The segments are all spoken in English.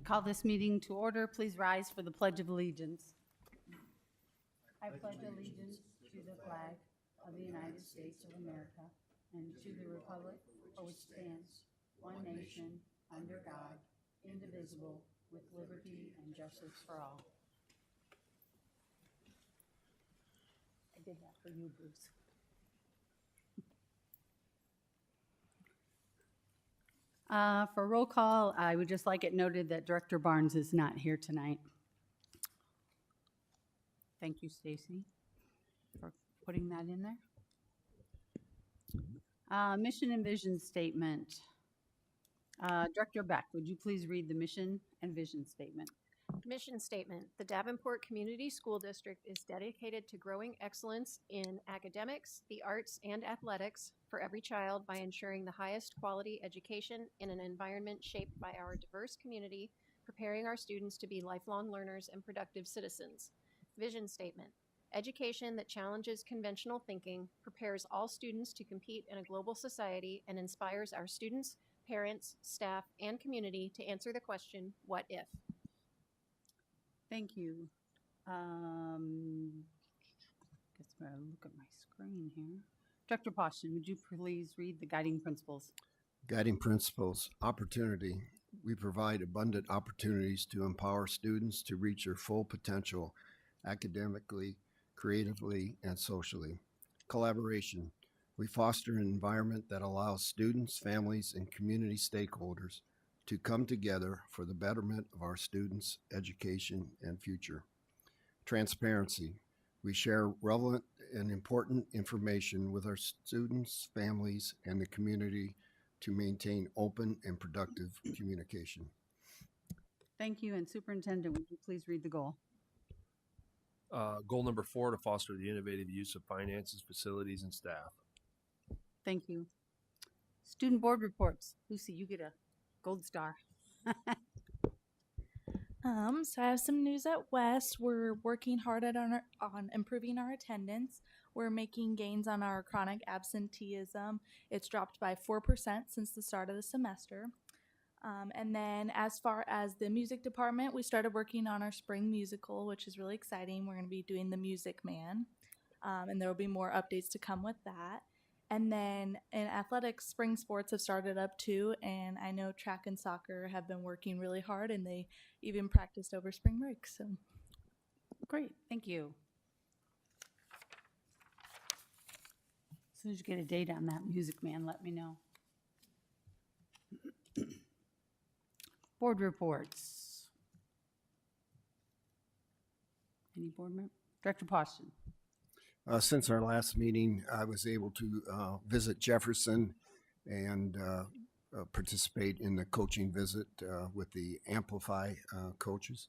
call this meeting to order. Please rise for the Pledge of Allegiance. I pledge allegiance to the flag of the United States of America and to the republic for which stands one nation, under God, indivisible, with liberty and justice for all. I did that for you, Bruce. For roll call, I would just like it noted that Director Barnes is not here tonight. Thank you, Stacy, for putting that in there. Mission and vision statement. Director Beck, would you please read the mission and vision statement? Mission statement. The Davenport Community School District is dedicated to growing excellence in academics, the arts, and athletics for every child by ensuring the highest quality education in an environment shaped by our diverse community, preparing our students to be lifelong learners and productive citizens. Vision statement. Education that challenges conventional thinking, prepares all students to compete in a global society, and inspires our students, parents, staff, and community to answer the question, what if? Thank you. Guess I'll look at my screen here. Director Poston, would you please read the guiding principles? Guiding principles, opportunity. We provide abundant opportunities to empower students to reach their full potential academically, creatively, and socially. Collaboration. We foster an environment that allows students, families, and community stakeholders to come together for the betterment of our students' education and future. Transparency. We share relevant and important information with our students, families, and the community to maintain open and productive communication. Thank you. And Superintendent, would you please read the goal? Goal number 4, to foster the innovative use of finances, facilities, and staff. Thank you. Student board reports. Lucy, you get a gold star. So I have some news at West. We're working hard on improving our attendance. We're making gains on our chronic absenteeism. It's dropped by 4% since the start of the semester. And then as far as the music department, we started working on our spring musical, which is really exciting. We're going to be doing The Music Man, and there will be more updates to come with that. And then in athletics, spring sports have started up too, and I know track and soccer have been working really hard, and they even practiced over spring break. So Great, thank you. As soon as you get a date on that Music Man, let me know. Board reports. Any board member? Director Poston. Since our last meeting, I was able to visit Jefferson and participate in the coaching visit with the Amplify coaches.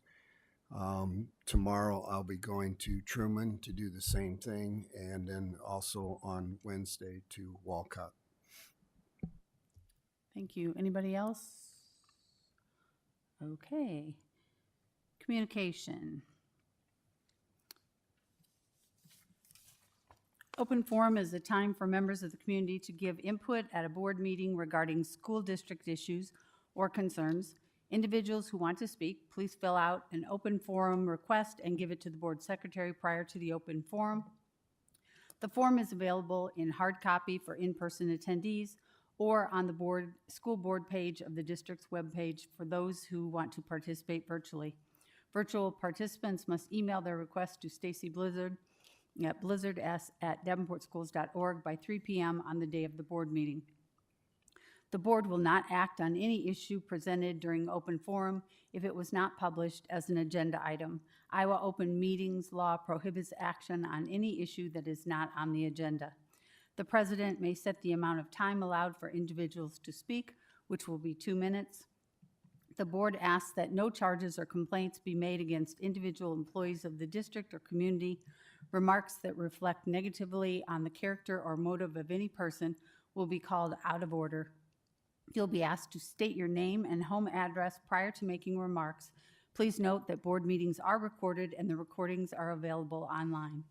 Tomorrow I'll be going to Truman to do the same thing, and then also on Wednesday to Walcott. Thank you. Anybody else? Okay. Communication. Open forum is a time for members of the community to give input at a board meeting regarding school district issues or concerns. Individuals who want to speak, please fill out an open forum request and give it to the board secretary prior to the open forum. The form is available in hard copy for in-person attendees or on the school board page of the district's webpage for those who want to participate virtually. Virtual participants must email their request to Stacy Blizzard at blizzards@davenportschools.org by 3 p.m. on the day of the board meeting. The board will not act on any issue presented during open forum if it was not published as an agenda item. Iowa Open Meetings law prohibits action on any issue that is not on the agenda. The president may set the amount of time allowed for individuals to speak, which will be 2 minutes. The board asks that no charges or complaints be made against individual employees of the district or community. Remarks that reflect negatively on the character or motive of any person will be called out of order. You'll be asked to state your name and home address prior to making remarks. Please note that board meetings are recorded and the recordings are available online.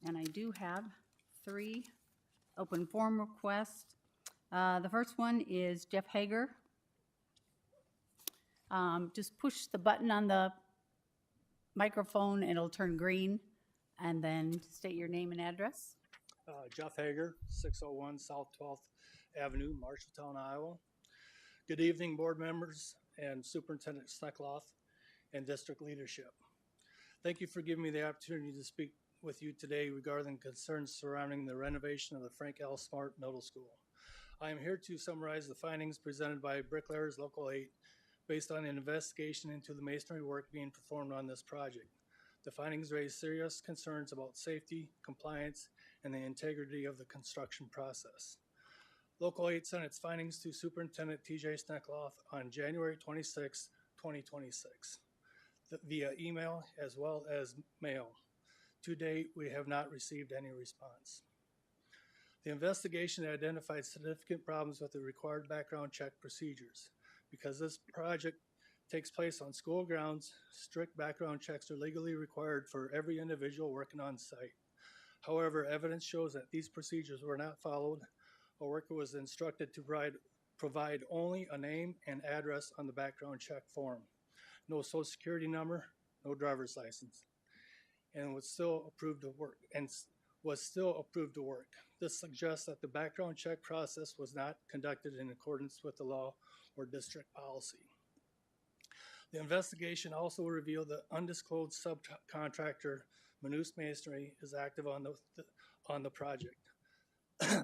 And I do have 3 open forum requests. The first one is Jeff Hager. Just push the button on the microphone, and it'll turn green, and then state your name and address. Jeff Hager, 601 South 12th Avenue, Marshalltown, Iowa. Good evening, board members and Superintendent Sneckloff and district leadership. Thank you for giving me the opportunity to speak with you today regarding concerns surrounding the renovation of the Frank L. Smart Middle School. I am here to summarize the findings presented by Bricklayers Local 8 based on an investigation into the masonry work being performed on this project. The findings raise serious concerns about safety, compliance, and the integrity of the construction process. Local 8 sent its findings to Superintendent TJ Sneckloff on January 26, 2026, via email as well as mail. To date, we have not received any response. The investigation identified significant problems with the required background check procedures. Because this project takes place on school grounds, strict background checks are legally required for every individual working on site. However, evidence shows that these procedures were not followed. A worker was instructed to provide only a name and address on the background check form. No social security number, no driver's license, and was still approved to work. This suggests that the background check process was not conducted in accordance with the law or district policy. The investigation also revealed that undisclosed subcontractor Manus Masonry is active on the project.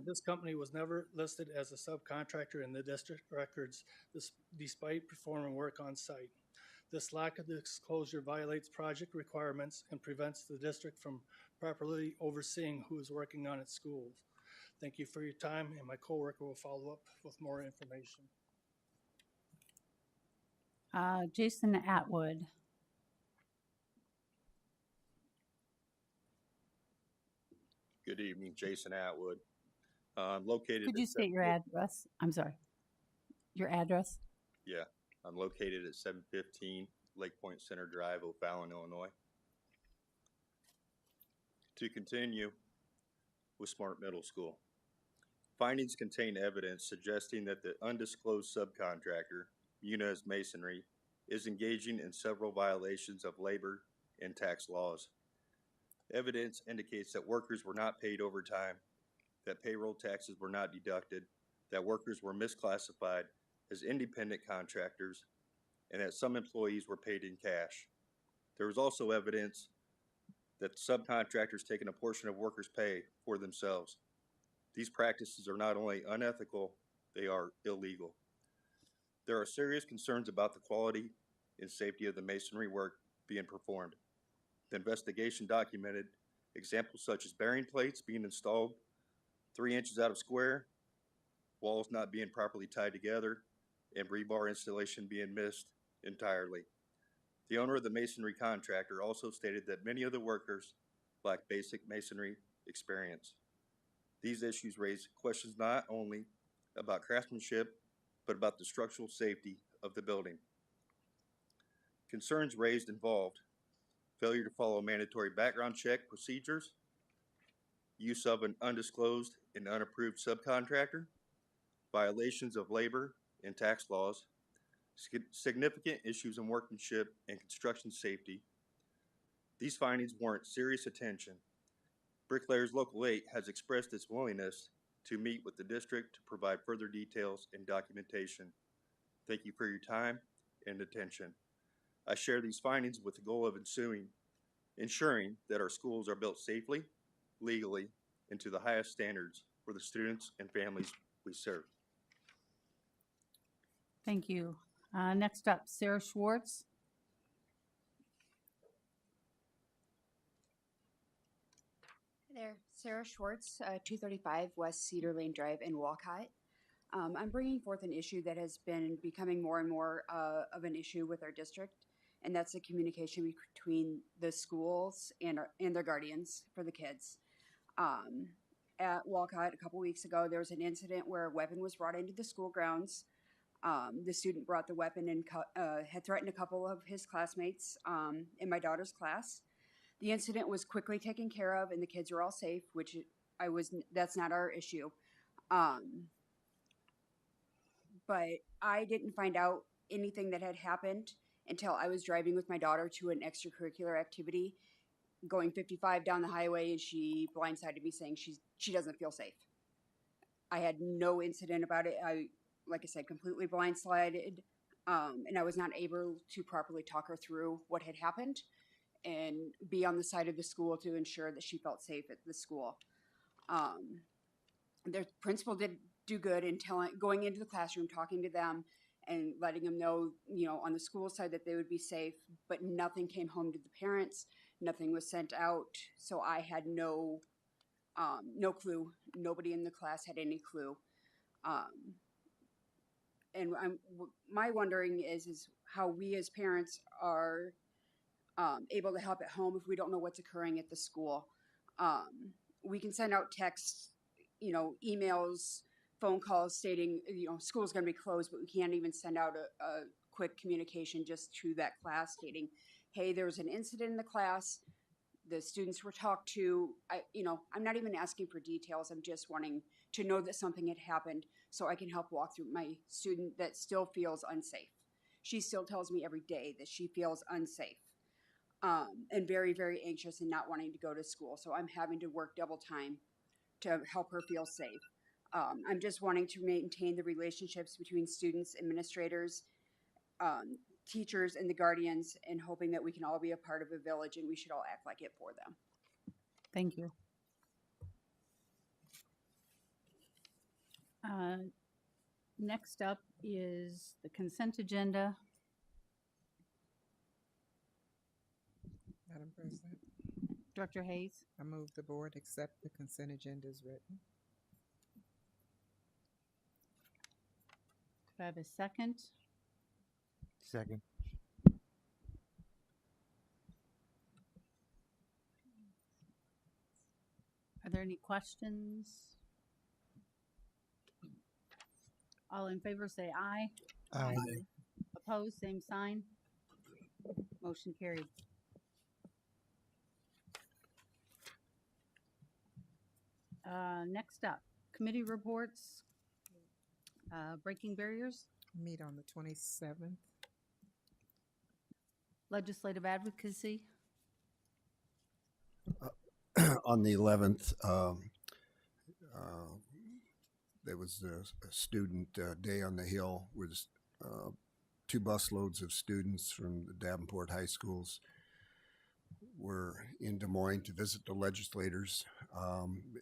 This company was never listed as a subcontractor in the district records despite performing work on site. This lack of disclosure violates project requirements and prevents the district from properly overseeing who is working on its schools. Thank you for your time, and my coworker will follow up with more information. Jason Atwood. Good evening, Jason Atwood. Located. Could you state your address? I'm sorry. Your address? Yeah, I'm located at 715 Lake Point Center Drive, O'Fallon, Illinois. To continue with Smart Middle School. Findings contain evidence suggesting that the undisclosed subcontractor, Munez Masonry, is engaging in several violations of labor and tax laws. Evidence indicates that workers were not paid overtime, that payroll taxes were not deducted, that workers were misclassified as independent contractors, and that some employees were paid in cash. There was also evidence that subcontractors taken a portion of workers' pay for themselves. These practices are not only unethical, they are illegal. There are serious concerns about the quality and safety of the masonry work being performed. The investigation documented examples such as bearing plates being installed 3 inches out of square, walls not being properly tied together, and rebar installation being missed entirely. The owner of the masonry contractor also stated that many of the workers lack basic masonry experience. These issues raise questions not only about craftsmanship, but about the structural safety of the building. Concerns raised involved failure to follow mandatory background check procedures, use of an undisclosed and unapproved subcontractor, violations of labor and tax laws, significant issues in workmanship and construction safety. These findings warrant serious attention. Bricklayers Local 8 has expressed its willingness to meet with the district to provide further details and documentation. Thank you for your time and attention. I share these findings with the goal of ensuring that our schools are built safely, legally, and to the highest standards for the students and families we serve. Thank you. Next up, Sarah Schwartz. Hi there, Sarah Schwartz, 235 West Cedar Lane Drive in Walcott. I'm bringing forth an issue that has been becoming more and more of an issue with our district, and that's the communication between the schools and their guardians for the kids. At Walcott a couple weeks ago, there was an incident where a weapon was brought into the school grounds. The student brought the weapon and had threatened a couple of his classmates in my daughter's class. The incident was quickly taken care of, and the kids were all safe, which that's not our issue. But I didn't find out anything that had happened until I was driving with my daughter to an extracurricular activity, going 55 down the highway, and she blindsided me saying she doesn't feel safe. I had no incident about it. Like I said, completely blindsided, and I was not able to properly talk her through what had happened and be on the side of the school to ensure that she felt safe at the school. The principal did do good in going into the classroom, talking to them, and letting them know, on the school side that they would be safe. But nothing came home to the parents. Nothing was sent out, so I had no clue. Nobody in the class had any clue. And my wondering is how we as parents are able to help at home if we don't know what's occurring at the school. We can send out texts, emails, phone calls stating, school's going to be closed, but we can't even send out a quick communication just to that class stating, hey, there was an incident in the class. The students were talked to. I'm not even asking for details. I'm just wanting to know that something had happened so I can help walk through my student that still feels unsafe. She still tells me every day that she feels unsafe. And very, very anxious and not wanting to go to school. So I'm having to work double time to help her feel safe. I'm just wanting to maintain the relationships between students, administrators, teachers, and the guardians, and hoping that we can all be a part of a village and we should all act like it for them. Thank you. Next up is the consent agenda. Madam President, Director Hayes. I move the board accept the consent agenda as written. Do I have a second? Second. Are there any questions? All in favor say aye. Aye. Opposed, same sign. Motion carried. Next up, committee reports. Breaking barriers, Meet on the 27th. legislative advocacy. On the 11th, there was a student day on the Hill with 2 busloads of students from the Davenport high schools were in Des Moines to visit the legislators.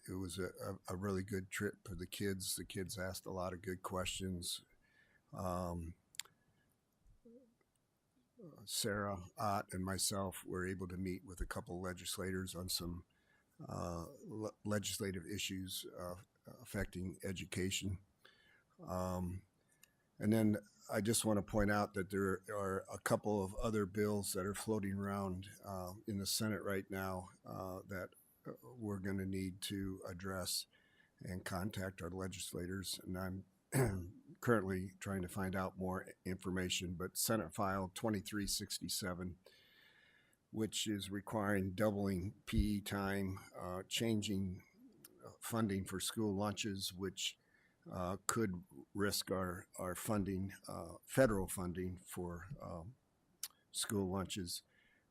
It was a really good trip for the kids. The kids asked a lot of good questions. Sarah Ott and myself were able to meet with a couple legislators on some legislative issues affecting education. And then I just want to point out that there are a couple of other bills that are floating around in the Senate right now that we're going to need to address and contact our legislators. And I'm currently trying to find out more information, but Senate File 2367, which is requiring doubling PE time, changing funding for school lunches, which could risk our funding, federal funding for school lunches,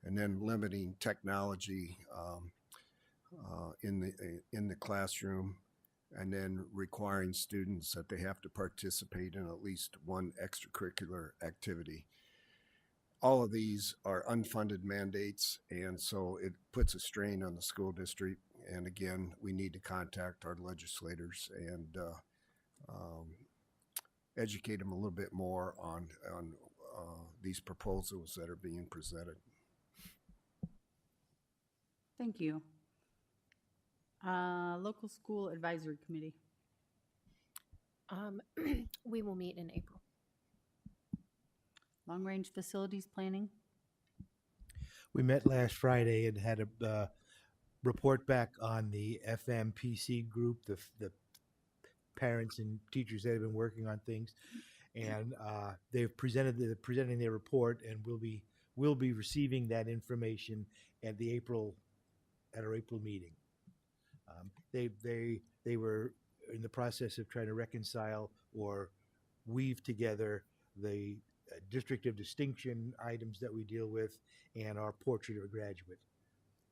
and then limiting technology in the classroom, and then requiring students that they have to participate in at least one extracurricular activity. All of these are unfunded mandates, and so it puts a strain on the school district. And again, we need to contact our legislators and educate them a little bit more on these proposals that are being presented. Thank you. Local School Advisory Committee. We will meet in April. Long Range Facilities Planning. We met last Friday and had a report back on the FMPC group, the parents and teachers that have been working on things, and they've presenting their report, and we'll be receiving that information at our April meeting. They were in the process of trying to reconcile or weave together the District of Distinction items that we deal with and our portrait of a graduate,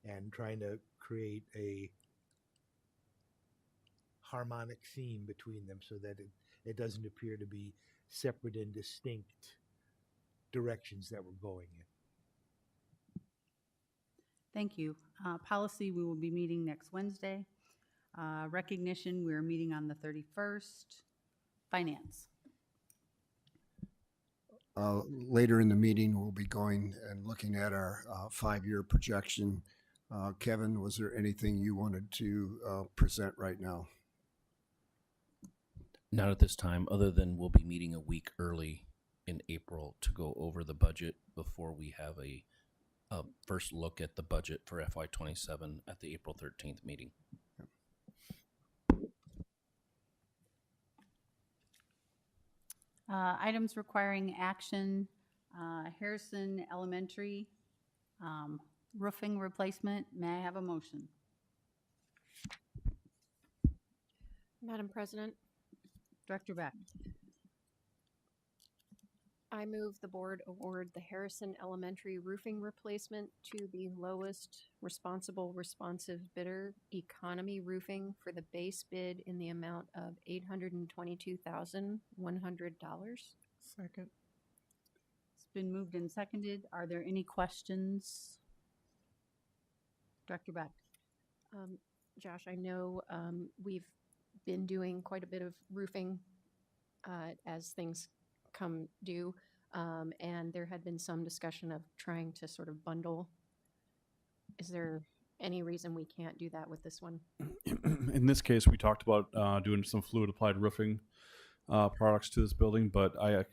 and trying to create a harmonic theme between them so that it doesn't appear to be separate and distinct directions that we're going in. Thank you. Policy, we will be meeting next Wednesday. Recognition, we're meeting on the 31st. Finance. Later in the meeting, we'll be going and looking at our 5-year projection. Kevin, was there anything you wanted to present right now? Not at this time, other than we'll be meeting a week early in April to go over the budget before we have a first look at the budget for FY27 at the April 13th meeting. Items requiring action, Harrison Elementary, roofing replacement. May I have a motion? Madam President, Director Beck. I move the board award the Harrison Elementary roofing replacement to the lowest responsive bidder, Economy Roofing, for the base bid in the amount of $822,100. Second. It's been moved and seconded. Are there any questions? Director Beck. Josh, I know we've been doing quite a bit of roofing as things come due, and there had been some discussion of trying to sort of bundle. Is there any reason we can't do that with this one? In this case, we talked about doing some fluid applied roofing products to this building, but I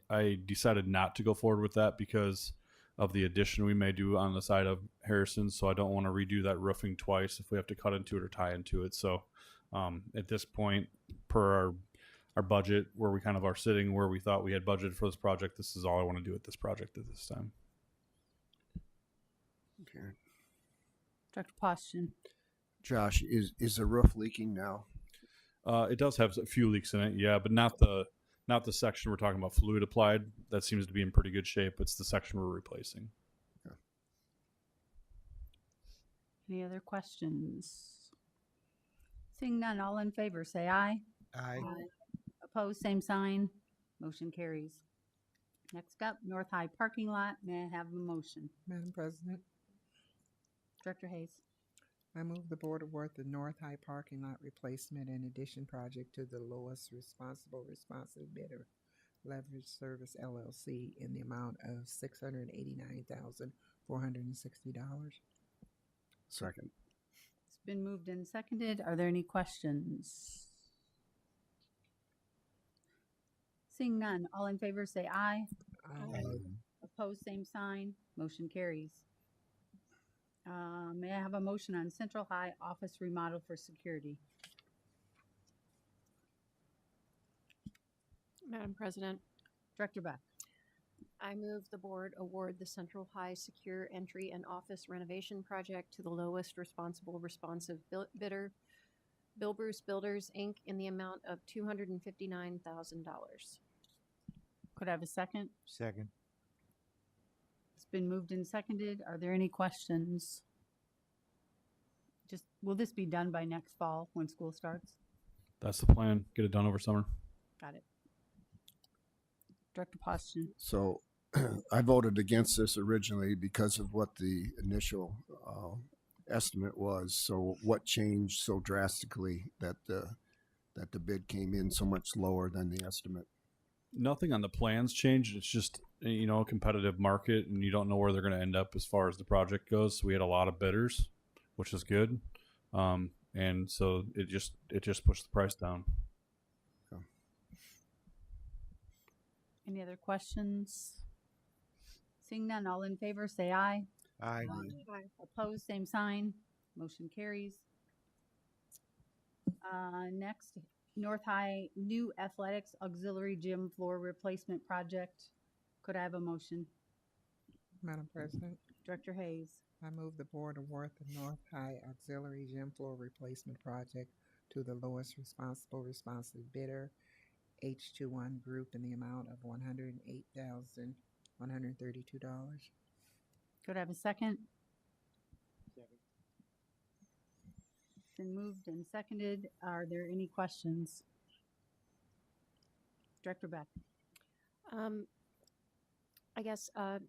decided not to go forward with that because of the addition we may do on the side of Harrison. So I don't want to redo that roofing twice if we have to cut into it or tie into it. So at this point, per our budget, where we kind of are sitting where we thought we had budgeted for this project, this is all I want to do with this project at this time. Okay. Dr. Poston. Josh, is the roof leaking now? It does have a few leaks in it, yeah, but not the section we're talking about fluid applied. That seems to be in pretty good shape. It's the section we're replacing. Okay. Any other questions? Seeing none, all in favor, say aye. Aye. Opposed, same sign. Motion carries. Next up, North High parking lot. May I have a motion? Madam President, Director Hayes. I move the board award the North High parking lot replacement and addition project to the lowest responsive bidder, Leverage Service LLC, in the amount of $689,460. Second. It's been moved and seconded. Are there any questions? Seeing none, all in favor say aye. Aye. Opposed, same sign. Motion carries. May I have a motion on Central High office remodel for security? Madam President, Director Beck. I move the board award the Central High secure entry and office renovation project to the lowest responsive bidder, Bill Bruce Builders, Inc., in the amount of $259,000. Could I have a second? Second. It's been moved and seconded. Are there any questions? Will this be done by next fall when school starts? That's the plan. Get it done over summer. Got it. Director Poston. So I voted against this originally because of what the initial estimate was. So what changed so drastically that the bid came in so much lower than the estimate? Nothing on the plans changed. It's just, a competitive market, and you don't know where they're going to end up as far as the project goes. So we had a lot of bidders, which is good. And so it just pushed the price down. Okay. Any other questions? Seeing none, all in favor say aye. Aye. Opposed, same sign. Motion carries. Next, North High new athletics auxiliary gym floor replacement project. Could I have a motion? Madam President, Director Hayes. I move the board award the North High auxiliary gym floor replacement project to the lowest responsive bidder, H21 Group, in the amount of $108,460. $132. Could I have a second? Been moved and seconded. Are there any questions? Director Beck? I guess I'm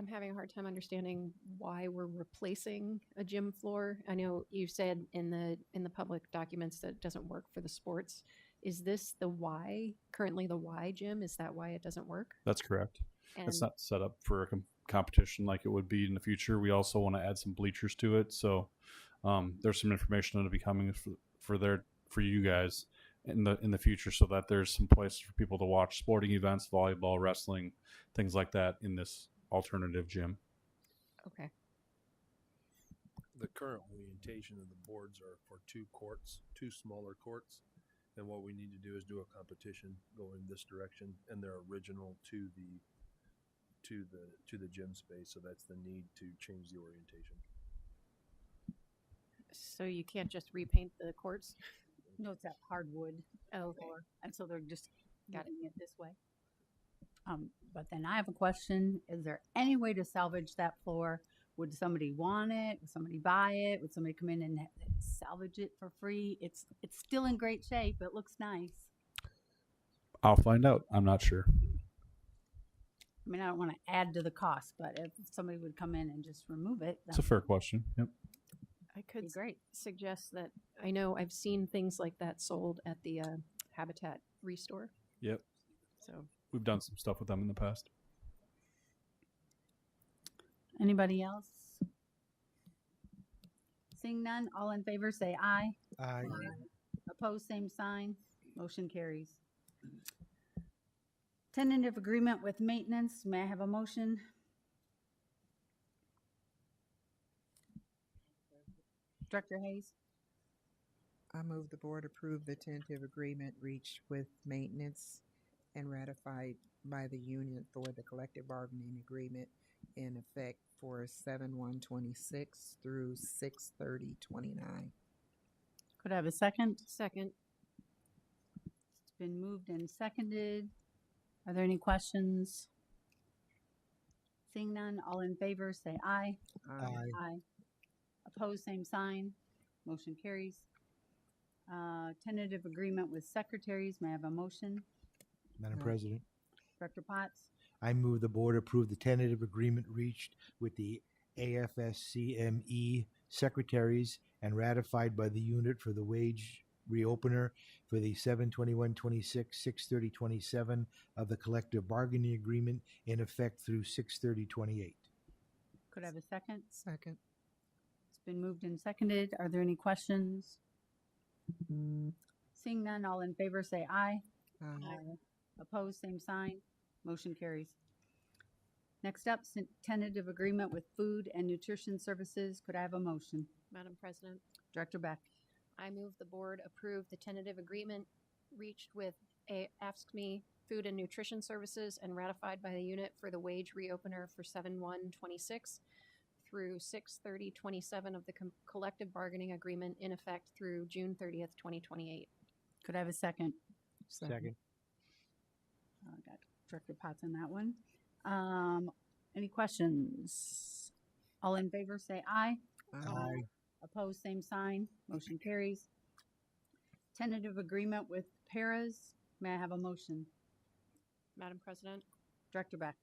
having a hard time understanding why we're replacing a gym floor. I know you said in the public documents that it doesn't work for the sports. Is this the Y, currently the Y gym? Is that why it doesn't work? That's correct. It's And not set up for a competition like it would be in the future. We also want to add some bleachers to it. So there's some information that'll be coming for you guys in the future, so that there's some places for people to watch sporting events, volleyball, wrestling, things like that in this alternative gym. okay. The current orientation of the boards are for two courts, two smaller courts. And what we need to do is do a competition going this direction, and they're original to the gym space. So that's the need to change the orientation. So you can't just repaint the courts? No, it's that hardwood Oh, floor, and so they're just Got getting it this way. But then I have a question. Is there any way to salvage that floor? Would somebody want it? Would somebody buy it? Would somebody come in and salvage it for free? It's still in great shape. It looks nice. I'll find out. I'm not sure. I mean, I don't want to add to the cost, but if somebody would come in and just remove it, It's a fair question. Yep. I could be great. suggest that I know I've seen things like that sold at the Habitat Restore. Yep. So We've done some stuff with them in the past. Anybody else? Seeing none, all in favor say aye. Aye. Opposed, same sign. Motion carries. Tentative agreement with maintenance. May I have a motion? Director Hayes? I move the board approve the tentative agreement reached with maintenance and ratified by the union for the collective bargaining agreement in effect for 7/1/26 through 6/30/29. Could I have a second? second, It's been moved and seconded. Are there any questions? Seeing none, all in favor say aye. Aye. Aye. Opposed, same sign. Motion carries. Tentative agreement with secretaries. May I have a motion? Madam President, Director Potts? I move the board approve the tentative agreement reached with the AFSCME secretaries and ratified by the unit for the wage reopener for the 7/21/26, 6/30/27 of the collective bargaining agreement in effect through 6/30/28. Could I have a second? Second. It's been moved and seconded. Are there any questions? Seeing none, all in favor say aye. Aye. Opposed, same sign. Motion carries. Next up, tentative agreement with food and nutrition services. Could I have a motion? Madam President, Director Beck? I move the board approve the tentative agreement reached with AFSCME Food and Nutrition Services and ratified by the unit for the wage reopener for 7/1/26 through 6/30/27 of the collective bargaining agreement in effect through June 30th, 2028. Could I have a second? Second. I got Director Potts on that one. Any questions? All in favor say aye. Aye. Opposed, same sign. Motion carries. Tentative agreement with paras. May I have a motion? Madam President, Director Beck?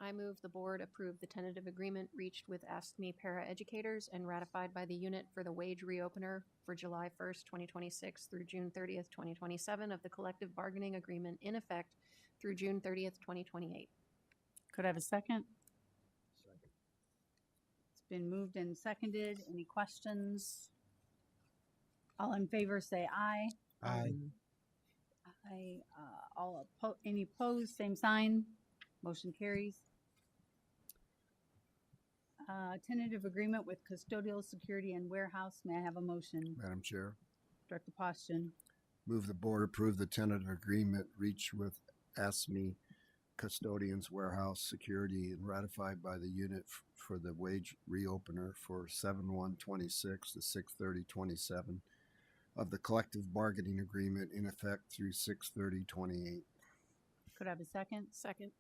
I move the board approve the tentative agreement reached with AFSCME para-educators and ratified by the unit for the wage reopener for July 1st, 2026 through June 30th, 2027 of the collective bargaining agreement in effect through June 30th, 2028. Could I have a second? It's been moved and seconded. Any questions? All in favor say aye. Aye. Aye. Any opposed, same sign. Motion carries. Tentative agreement with custodial security and warehouse. May I have a motion? Madam Chair, Director Poston? move the board approve the tentative agreement reached with ASME Custodians Warehouse Security and ratified by the unit for the wage reopener for 7/1/26 to 6/30/27 of the collective bargaining agreement in effect through 6/30/28. Could I have a second? Second,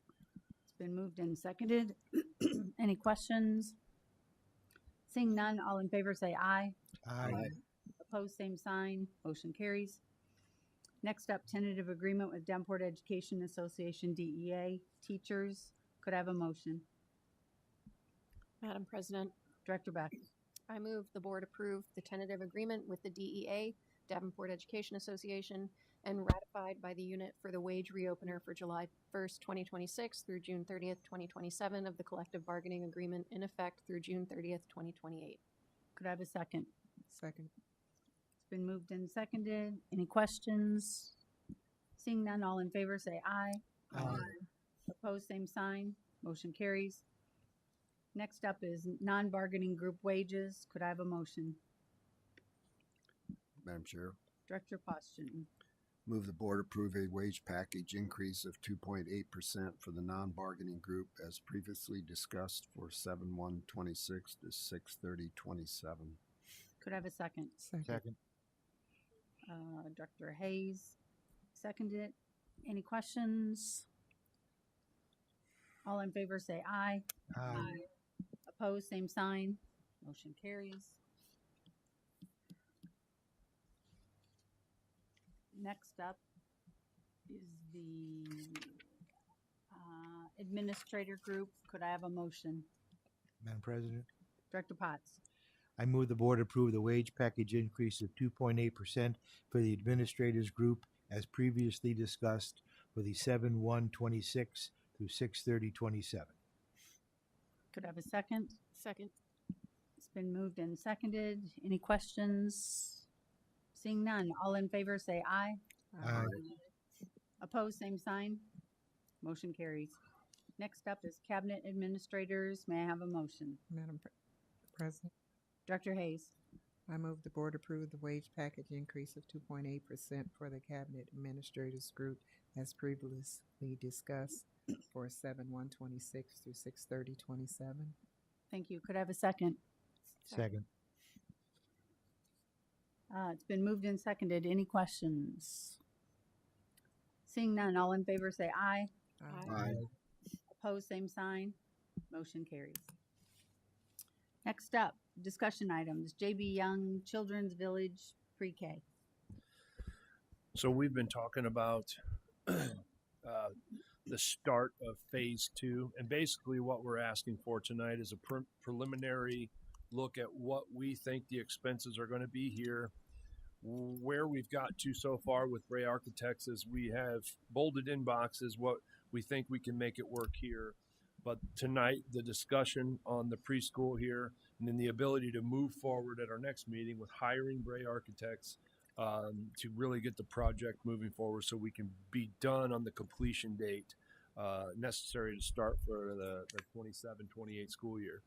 It's It's been moved and seconded. Any questions? Seeing none, all in favor say aye. Aye. Opposed, same sign. Motion carries. Next up, tentative agreement with Davenport Education Association, DEA, teachers. Could I have a motion? Madam President, Director Beck. I move the board approve the tentative agreement with the DEA, Davenport Education Association, and ratified by the unit for the wage reopener for July 1st, 2026 through June 30th, 2027 of the collective bargaining agreement in effect through June 30th, 2028. Could I have a second? Second. It's been moved and seconded. Any questions? Seeing none, all in favor say aye. Aye. Opposed, same sign. Motion carries. Next up is non-bargaining group wages. Could I have a motion? Madam Chair, Director Poston. move the board approve a wage package increase of 2.8% for the non-bargaining group as previously discussed for 7/1/26 to 6/30/27. Could I have a second? Second. Director Hayes seconded. Any questions? All in favor say aye. Aye. Opposed, same sign. Motion carries. Next up is the administrator group. Could I have a motion? Madam President, Director Potts. I move the board approve the wage package increase of 2.8% for the administrators group as previously discussed for the 7/1/26 through 6/30/27. Could I have a second? Second. It's been moved and seconded. Any questions? Seeing none, all in favor say aye. Aye. Opposed, same sign. Motion carries. Next up is cabinet administrators. May I have a motion? Madam President, Director Hayes. I move the board approve the wage package increase of 2.8% for the cabinet administrators group as previously discussed for 7/1/26 through 6/30/27. Thank you. Could I have a second? Second. It's been moved and seconded. Any questions? Seeing none, all in favor say aye. Aye. Opposed, same sign. Motion carries. Next up, discussion items. JB Young Children's Village Pre-K. So we've been talking about the start of phase 2, and basically what we're asking for tonight is a preliminary look at what we think the expenses are going to be here. Where we've got to so far with Bray Architects is we have bolded in boxes what we think we can make it work here. But tonight, the discussion on the preschool here, and then the ability to move forward at our next meeting with hiring Bray Architects to really get the project moving forward so we can be done on the completion date necessary to start for the 27-28 school year.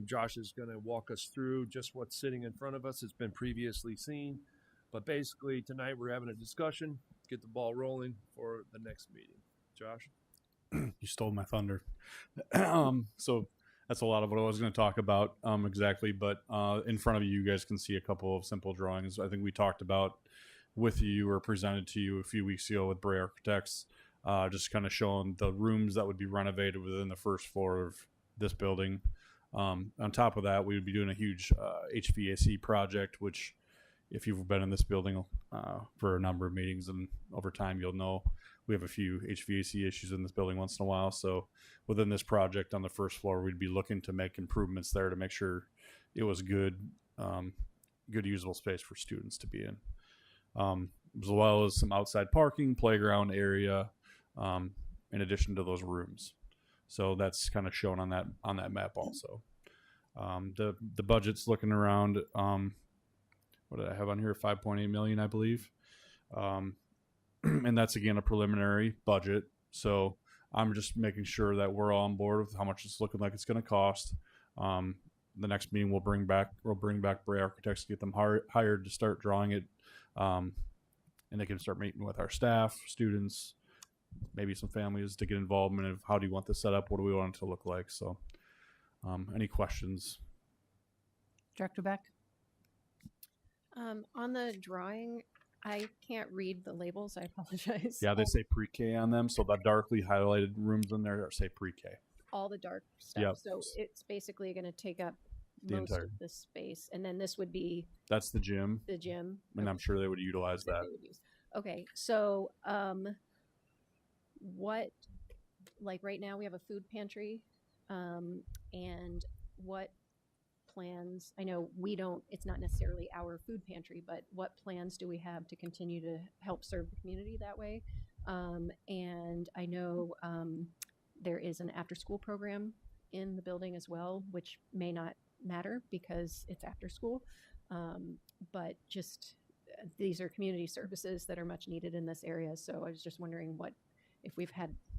Josh is going to walk us through just what's sitting in front of us. It's been previously seen. But basically, tonight we're having a discussion, get the ball rolling for the next meeting. Josh? You stole my thunder. So that's a lot of what I was going to talk about exactly. But in front of you, you guys can see a couple of simple drawings. I think we talked about with you or presented to you a few weeks ago with Bray Architects, just kind of showing the rooms that would be renovated within the first floor of this building. On top of that, we would be doing a huge HVAC project, which if you've been in this building for a number of meetings and over time, you'll know we have a few HVAC issues in this building once in a while. So within this project on the first floor, we'd be looking to make improvements there to make sure it was good usable space for students to be in, as well as some outside parking, playground area, in addition to those rooms. So that's kind of shown on that map also. The budget's looking around, what did I have on here? 5.8 million, I believe. And that's again a preliminary budget. So I'm just making sure that we're all on board with how much it's looking like it's going to cost. The next meeting we'll bring back Bray Architects to get them hired to start drawing it, and they can start meeting with our staff, students, maybe some families to get involvement of how do you want this set up, what do we want it to look like. So any questions? Director Beck? On the drawing, I can't read the labels. I apologize. Yeah, they say pre-K on them, so the darkly highlighted rooms in there say pre-K. All the dark stuff. Yep. So it's basically going to take up The most entire- of the space, and then this would be That's the gym, the gym. and I'm sure they would utilize that that. they would use. Okay, so what, like right now we have a food pantry, and what plans? I know we don't. It's not necessarily our food pantry, but what plans do we have to continue to help serve the community that way? And I know there is an after-school program in the building as well, which may not matter because it's after school, but just these are community services that are much needed in this area. So I was just wondering if we've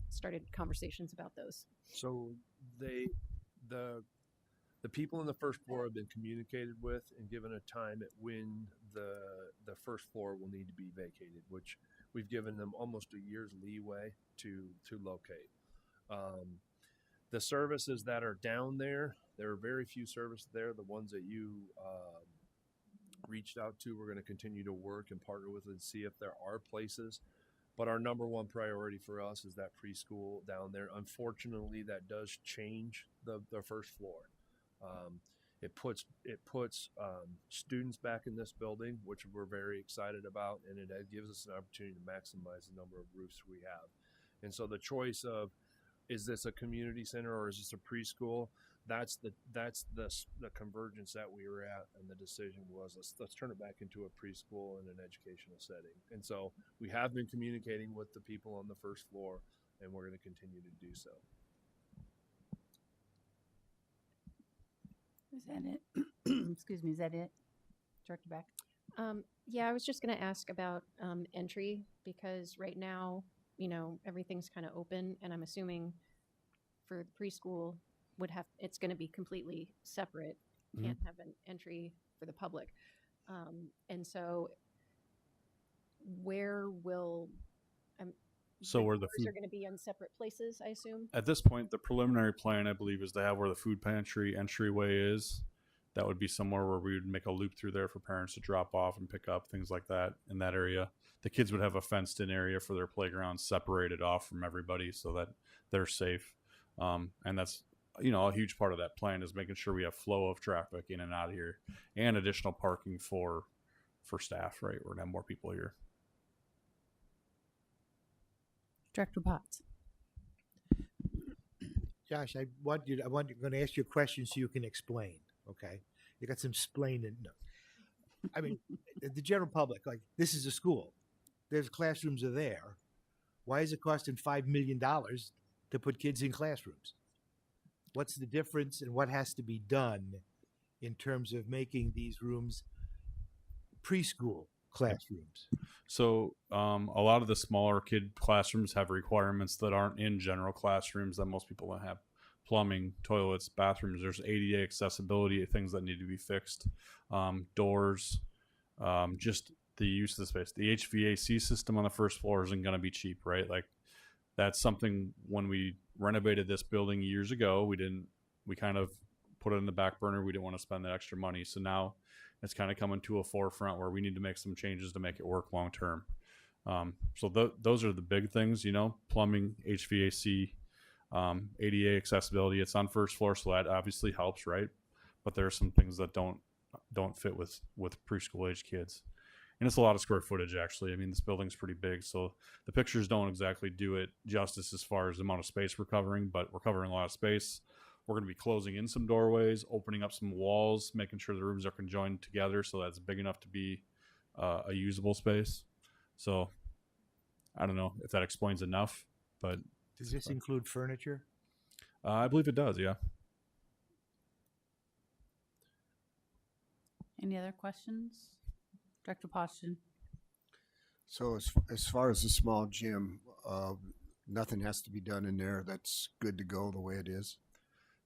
started conversations about those. So the people on the first floor have been communicated with and given a time at when the first floor will need to be vacated, which we've given them almost a year's leeway to locate. The services that are down there are very few services there. The ones that you reached out to, we're going to continue to work and partner with and see if there are places. But our number one priority for us is that preschool down there. Unfortunately, that does change the first floor. It puts students back in this building, which we're very excited about, and it gives us an opportunity to maximize the number of roofs we have. And so the choice of, is this a community center or is this a preschool? That's the convergence that we were at, and the decision was let's turn it back into a preschool and an educational setting. And so we have been communicating with the people on the first floor, and we're going to continue to do so. Is that it? Excuse me, is that it? Director Beck? Yeah, I was just going to ask about entry, because right now, everything's kind of open, and I'm assuming for the preschool it's going to be completely separate. Can't have an entry for the public. And so where will So where the doors are going to be in separate places, I assume? At this point, the preliminary plan, I believe, is to have where the food pantry entryway is. That would be somewhere where we would make a loop through there for parents to drop off and pick up, things like that in that area. The kids would have a fenced-in area for their playground separated off from everybody so that they're safe. And that's, a huge part of that plan is making sure we have flow of traffic in and out of here and additional parking for staff, right? We're going to have more people here. Director Potts? Josh, I'm going to ask you a question so you can explain. Okay, you got some explaining. No. I mean, the general public, like, this is a school. There's classrooms are there. Why is it costing $5 million to put kids in classrooms? What's the difference, and what has to be done in terms of making these rooms preschool classrooms? So a lot of the smaller kid classrooms have requirements that aren't in general classrooms that most people don't have. Plumbing, toilets, bathrooms. There's ADA accessibility, things that need to be fixed. Doors, just the use of the space. The HVAC system on the first floor isn't going to be cheap, right? Like, that's something when we renovated this building years ago, we kind of put it in the back burner. We didn't want to spend that extra money. So now it's kind of coming to a forefront where we need to make some changes to make it work long term. So those are the big things, plumbing, HVAC, ADA accessibility. It's on first floor, so that obviously helps, right? But there are some things that don't fit with preschool age kids. And it's a lot of square footage, actually. I mean, this building's pretty big, so the pictures don't exactly do it justice as far as the amount of space we're covering, but we're covering a lot of space. We're going to be closing in some doorways, opening up some walls, making sure the rooms are conjoined together so that's big enough to be a usable space. So I don't know if that explains enough, but... Does this include furniture? I believe it does, yeah. Any other questions? Director Poston? So as far as the small gym, nothing has to be done in there. That's good to go the way it is.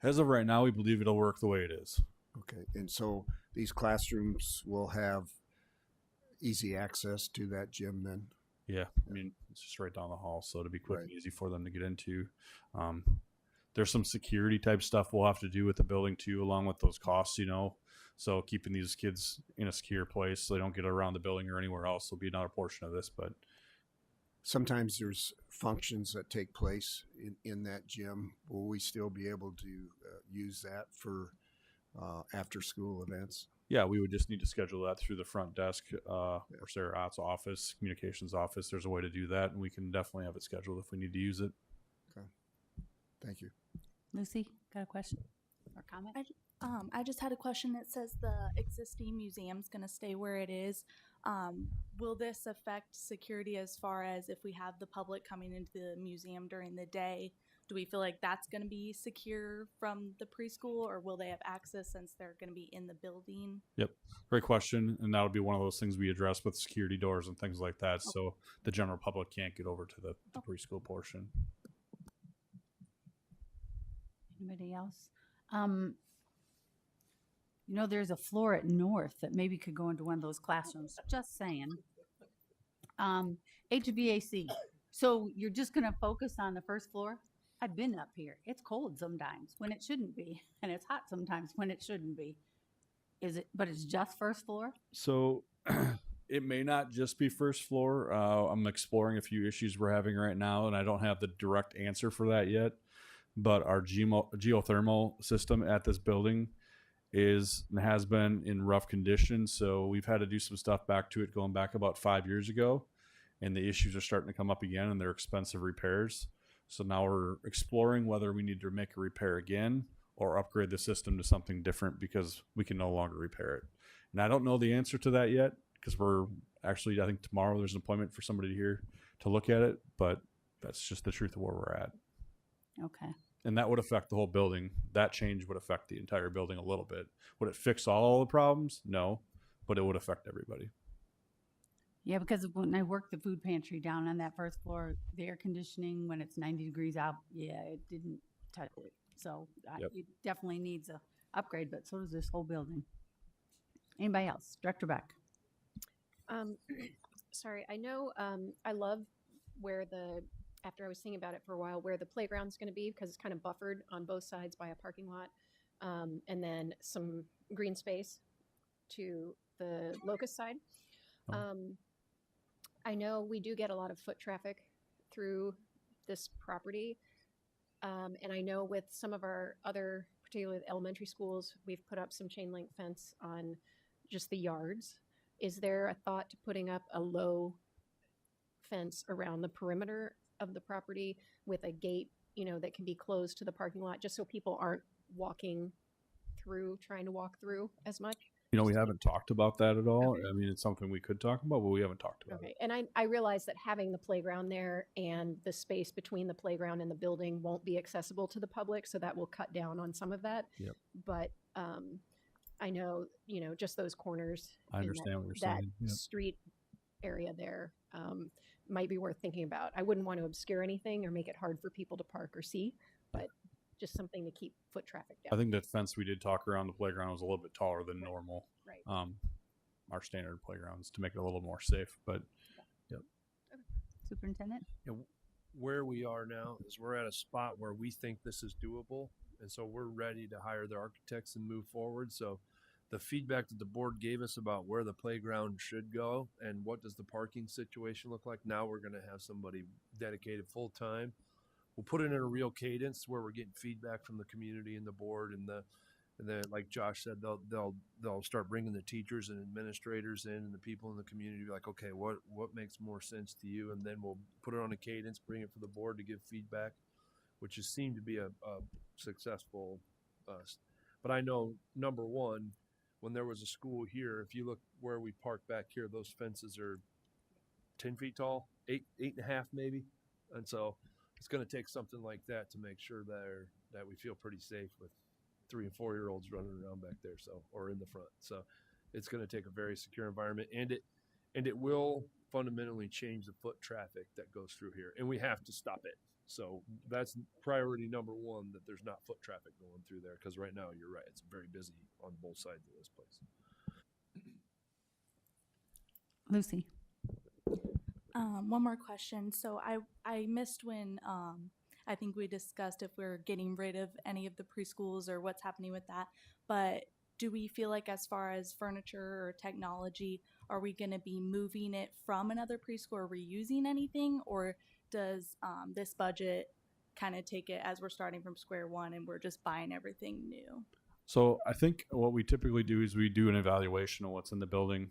As of right now, we believe it'll work the way it is. Okay, and so these classrooms will have easy access to that gym then? Yeah, I mean, it's just right down the hall, so it'll be quick and easy for them to get into. There's some security type stuff we'll have to do with the building too, along with those costs, So keeping these kids in a secure place so they don't get around the building or anywhere else will be another portion of this. But Sometimes there's functions that take place in that gym. Will we still be able to use that for after-school events? yeah, we would just need to schedule that through the front desk or Sarah Ott's office, communications office. There's a way to do that, and we can definitely have it scheduled if we need to use it. Okay. Thank you. Lucy, got a question or comment? I just had a question. It says the existing museum's going to stay where it is. Will this affect security as far as if we have the public coming into the museum during the day? Do we feel like that's going to be secure from the preschool, or will they have access since they're going to be in the building? Yep. Great question. And that'll be one of those things we address with security doors and things like that. So the general public can't get over to the preschool portion. Anybody else? There's a floor at North that maybe could go into one of those classrooms. Just saying. HVAC. So you're just going to focus on the first floor? I've been up here. It's cold sometimes when it shouldn't be, and it's hot sometimes when it shouldn't be. But it's just first floor? So it may not just be first floor. I'm exploring a few issues we're having right now, and I don't have the direct answer for that yet. But our geothermal system at this building is and has been in rough condition. So we've had to do some stuff back to it going back about 5 years ago. And the issues are starting to come up again, and they're expensive repairs. So now we're exploring whether we need to make a repair again or upgrade the system to something different because we can no longer repair it. And I don't know the answer to that yet because we're actually, I think tomorrow there's an appointment for somebody here to look at it, but that's just the truth of where we're at. Okay. And that would affect the whole building. That change would affect the entire building a little bit. Would it fix all the problems? No, but it would affect everybody. Yeah, because when I worked the food pantry down on that first floor, the air conditioning, when it's 90 degrees out, it didn't touch it. So it definitely needs a upgrade, but so does this whole building. Anybody else? Director Beck. Sorry, I know I love where after I was thinking about it for a while, where the playground's going to be because it's kind of buffered on both sides by a parking lot and then some green space to the locust side. I know we do get a lot of foot traffic through this property. And I know with some of our other, particularly the elementary schools, we've put up some chain link fence on just the yards. Is there a thought to putting up a low fence around the perimeter of the property with a gate, that can be closed to the parking lot just so people aren't trying to walk through as much? We haven't talked about that at all. Okay. I mean, it's something we could talk about, but we haven't talked about it. And I realize that having the playground there and the space between the playground and the building won't be accessible to the public, so that will cut down on some of that. Yep. But I know, just those corners. I understand what you're saying. That street area there might be worth thinking about. I wouldn't want to obscure anything or make it hard for people to park or see, but just something to keep foot traffic down. I think that fence we did talk around the playground was a little bit taller than normal. Right. Our standard playgrounds to make it a little more safe, but Okay. Superintendent? Where we are now is we're at a spot where we think this is doable. And so we're ready to hire the architects and move forward. So the feedback that the board gave us about where the playground should go and what does the parking situation look like, now we're going to have somebody dedicated full time. We'll put it in a real cadence where we're getting feedback from the community and the board, and then like Josh said, they'll start bringing the teachers and administrators in and the people in the community, be like, okay, what makes more sense to you? And then we'll put it on a cadence, bring it for the board to give feedback, which has seemed to be a successful. But I know, number one, when there was a school here, if you look where we park back here, those fences are 10 feet tall, 8.5 maybe. And so it's going to take something like that to make sure that we feel pretty safe with 3 and 4 year olds running around back there, or in the front. So it's going to take a very secure environment, and it will fundamentally change the foot traffic that goes through here, and we have to stop it. So that's priority number one, that there's not foot traffic going through there, because right now, you're right, it's very busy on both sides of this place. Lucy? One more question. So I missed when I think we discussed if we're getting rid of any of the preschools or what's happening with that. But do we feel like as far as furniture or technology, are we going to be moving it from another preschool or reusing anything? Or does this budget kind of take it as we're starting from square one and we're just buying everything new? So I think what we typically do is we do an evaluation of what's in the building.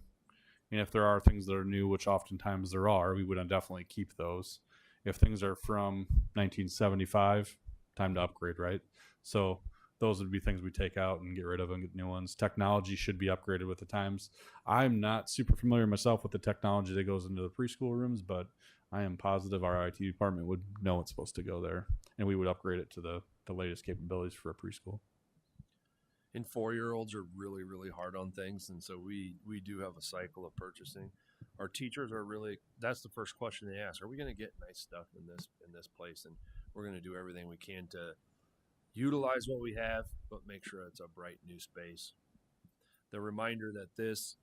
And if there are things that are new, which oftentimes there are, we would definitely keep those. If things are from 1975, time to upgrade, right? So those would be things we take out and get rid of and get new ones. Technology should be upgraded with the times. I'm not super familiar myself with the technology that goes into the preschool rooms, but I am positive our IT department would know what's supposed to go there, and we would upgrade it to the latest capabilities for a preschool. And 4-year-olds are really, really hard on things, and so we do have a cycle of purchasing. Our teachers are really, that's the first question they ask: are we going to get nice stuff in this place? And we're going to do everything we can to utilize what we have, but make sure it's a bright new space. The reminder that this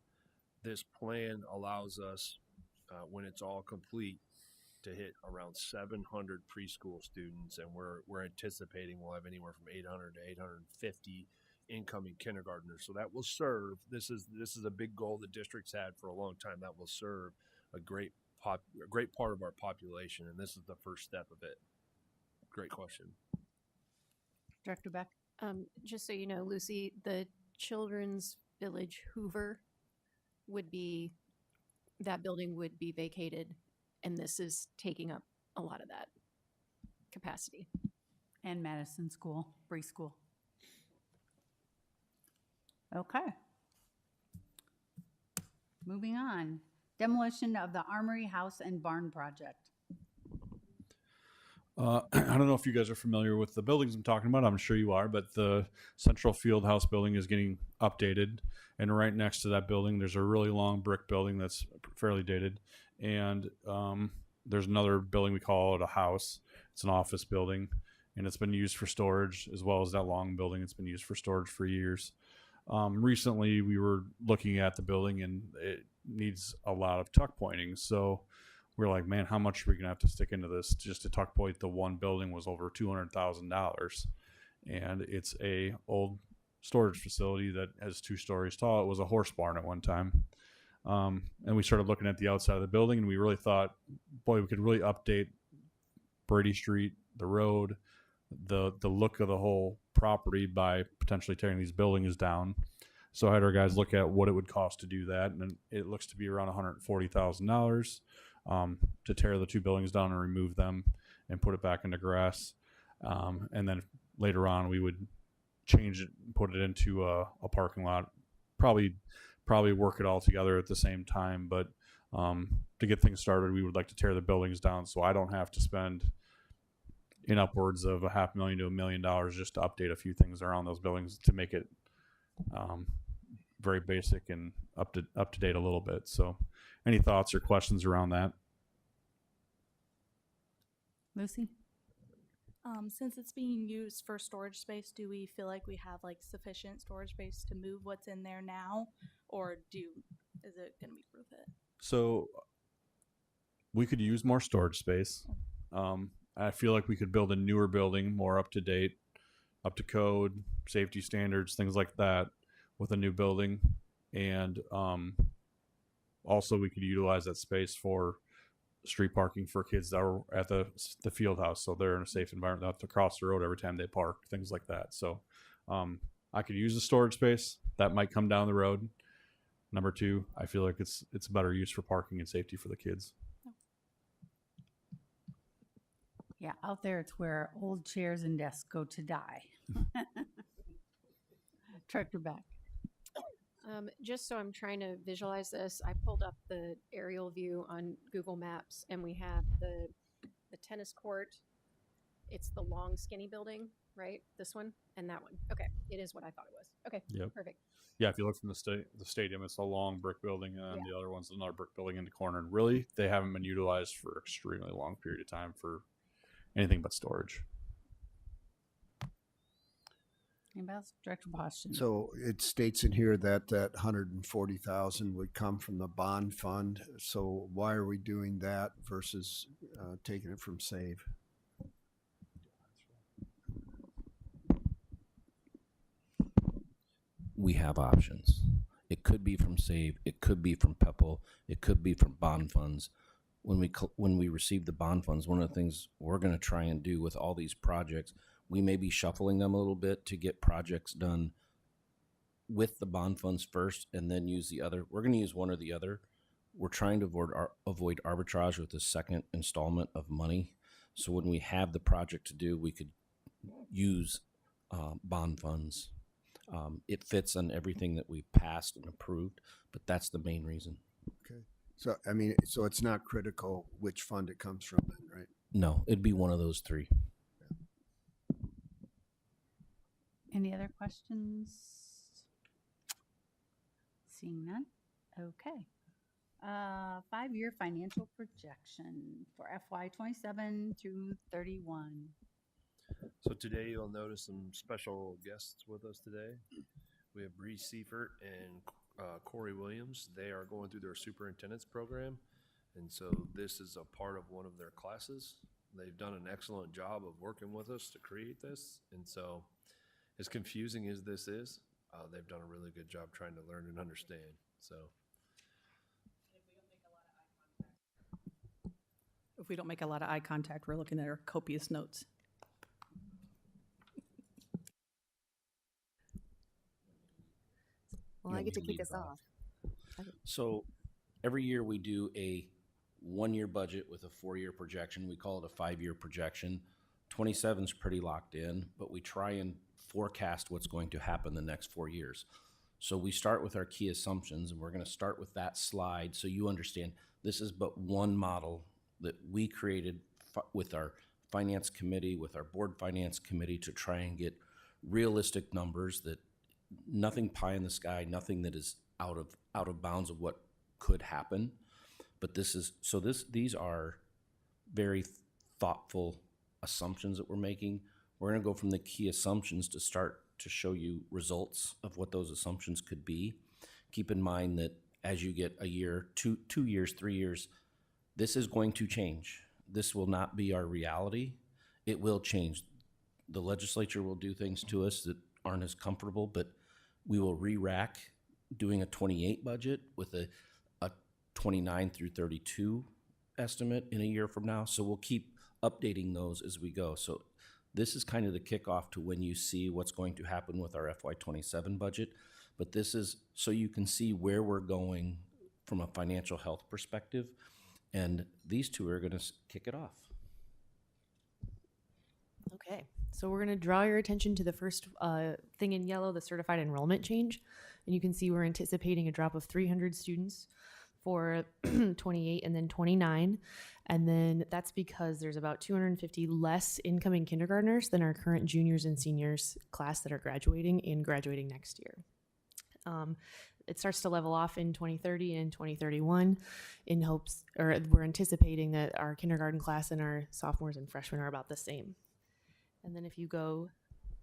plan allows us, when it's all complete, to hit around 700 preschool students, and we're anticipating we'll have anywhere from 800 to 850 incoming kindergartners. So that will serve, this is a big goal the district's had for a long time, that will serve a great part of our population, and this is the first step of it. Great question. Director Beck? Just so you know, Lucy, the Children's Village Hoover that building would be vacated, and this is taking up a lot of that capacity. And Madison School, preschool. Okay. Moving on. Demolition of the Armory House and Barn project. I don't know if you guys are familiar with the buildings I'm talking about. I'm sure you are, but the Central Field House building is getting updated. And right next to that building, there's a really long brick building that's fairly dated. And there's another building, we call it a house. It's an office building, and it's been used for storage, as well as that long building. It's been used for storage for years. Recently, we were looking at the building, and it needs a lot of tuck pointing. So we're like, man, how much are we gonna have to stick into this? Just to tuck point the one building was over $200,000, and it's a old storage facility that has 2 stories tall. It was a horse barn at one time. And we started looking at the outside of the building, and we really thought, boy, we could really update Brady Street, the road, the look of the whole property by potentially tearing these buildings down. So I had our guys look at what it would cost to do that, and it looks to be around $140,000 to tear the 2 buildings down and remove them and put it back into grass. And then later on, we would change it and put it into a parking lot. Probably work it all together at the same time, but to get things started, we would like to tear the buildings down so I don't have to spend in upwards of $500,000 to $1 million just to update a few things around those buildings to make it very basic and up to date a little bit. So any thoughts or questions around that? Lucy? Since it's being used for storage space, do we feel like we have like sufficient storage space to move what's in there now, or is it going to be worth it? So we could use more storage space. I feel like we could build a newer building, more up to date, up to code, safety standards, things like that, with a new building. And also we could utilize that space for street parking for kids that are at the field house, so they're in a safe environment. They have to cross the road every time they park, things like that. So I could use the storage space. That might come down the road. Number 2, I feel like it's a better use for parking and safety for the kids. Yeah, out there it's where old chairs and desks go to die. Director Beck? Just so I'm trying to visualize this, I pulled up the aerial view on Google Maps, and we have the tennis court. It's the long, skinny building, right? This one and that one. Okay, it is what I thought it was. Okay, Yep. Perfect. Yeah, if you look from the stadium, it's a long brick building, and the other one's another brick building in the corner. And really, they haven't been utilized for an extremely long period of time for anything but storage. Anybody else? Director Boston? So it states in here that 140,000 would come from the bond fund. So why are we doing that versus taking it from SAVE? we have options. It could be from SAVE, it could be from PEPL, it could be from bond funds. When we receive the bond funds, one of the things we're going to try and do with all these projects, we may be shuffling them a little bit to get projects done with the bond funds first and then use the other. We're going to use one or the other. We're trying to avoid arbitrage with the second installment of money. So when we have the project to do, we could use bond funds. It fits on everything that we've passed and approved, but that's the main reason. Okay. So, I mean, so it's not critical which fund it comes from then, right? No, it'd be one of those three. Any other questions? Seeing none? Okay. 5-year financial projection for FY 27 through 31. So today you'll notice some special guests with us today. We have Bree Seifert and Corey Williams. They are going through their superintendent's program. And so this is a part of one of their classes. They've done an excellent job of working with us to create this. And so as confusing as this is, they've done a really good job trying to learn and understand. So if we don't make a lot of eye contact, we're looking at our copious notes. Well, I get to kick us off. So every year we do a 1-year budget with a 4-year projection. We call it a 5-year projection. 27 is pretty locked in, but we try and forecast what's going to happen the next 4 years. So we start with our key assumptions, and we're going to start with that slide so you understand this is but one model that we created with our finance committee, with our board finance committee, to try and get realistic numbers, that nothing pie in the sky, nothing that is out of bounds of what could happen. But these are very thoughtful assumptions that we're making. We're going to go from the key assumptions to start to show you results of what those assumptions could be. Keep in mind that as you get a year, 2 years, 3 years, this is going to change. This will not be our reality. It will change. The legislature will do things to us that aren't as comfortable, but we will re-rack doing a 28 budget with a 29 through 32 estimate in a year from now. So we'll keep updating those as we go. So this is kind of the kickoff to when you see what's going to happen with our FY27 budget. But this is so you can see where we're going from a financial health perspective. And these two are going to kick it off. Okay, so we're going to draw your attention to the first thing in yellow, the certified enrollment change. And you can see we're anticipating a drop of 300 students for 28 and then 29. And then that's because there's about 250 less incoming kindergartners than our current juniors and seniors class that are graduating next year. It starts to level off in 2030 and 2031 in hopes, or we're anticipating that our kindergarten class and our sophomores and freshmen are about the same. And then if you go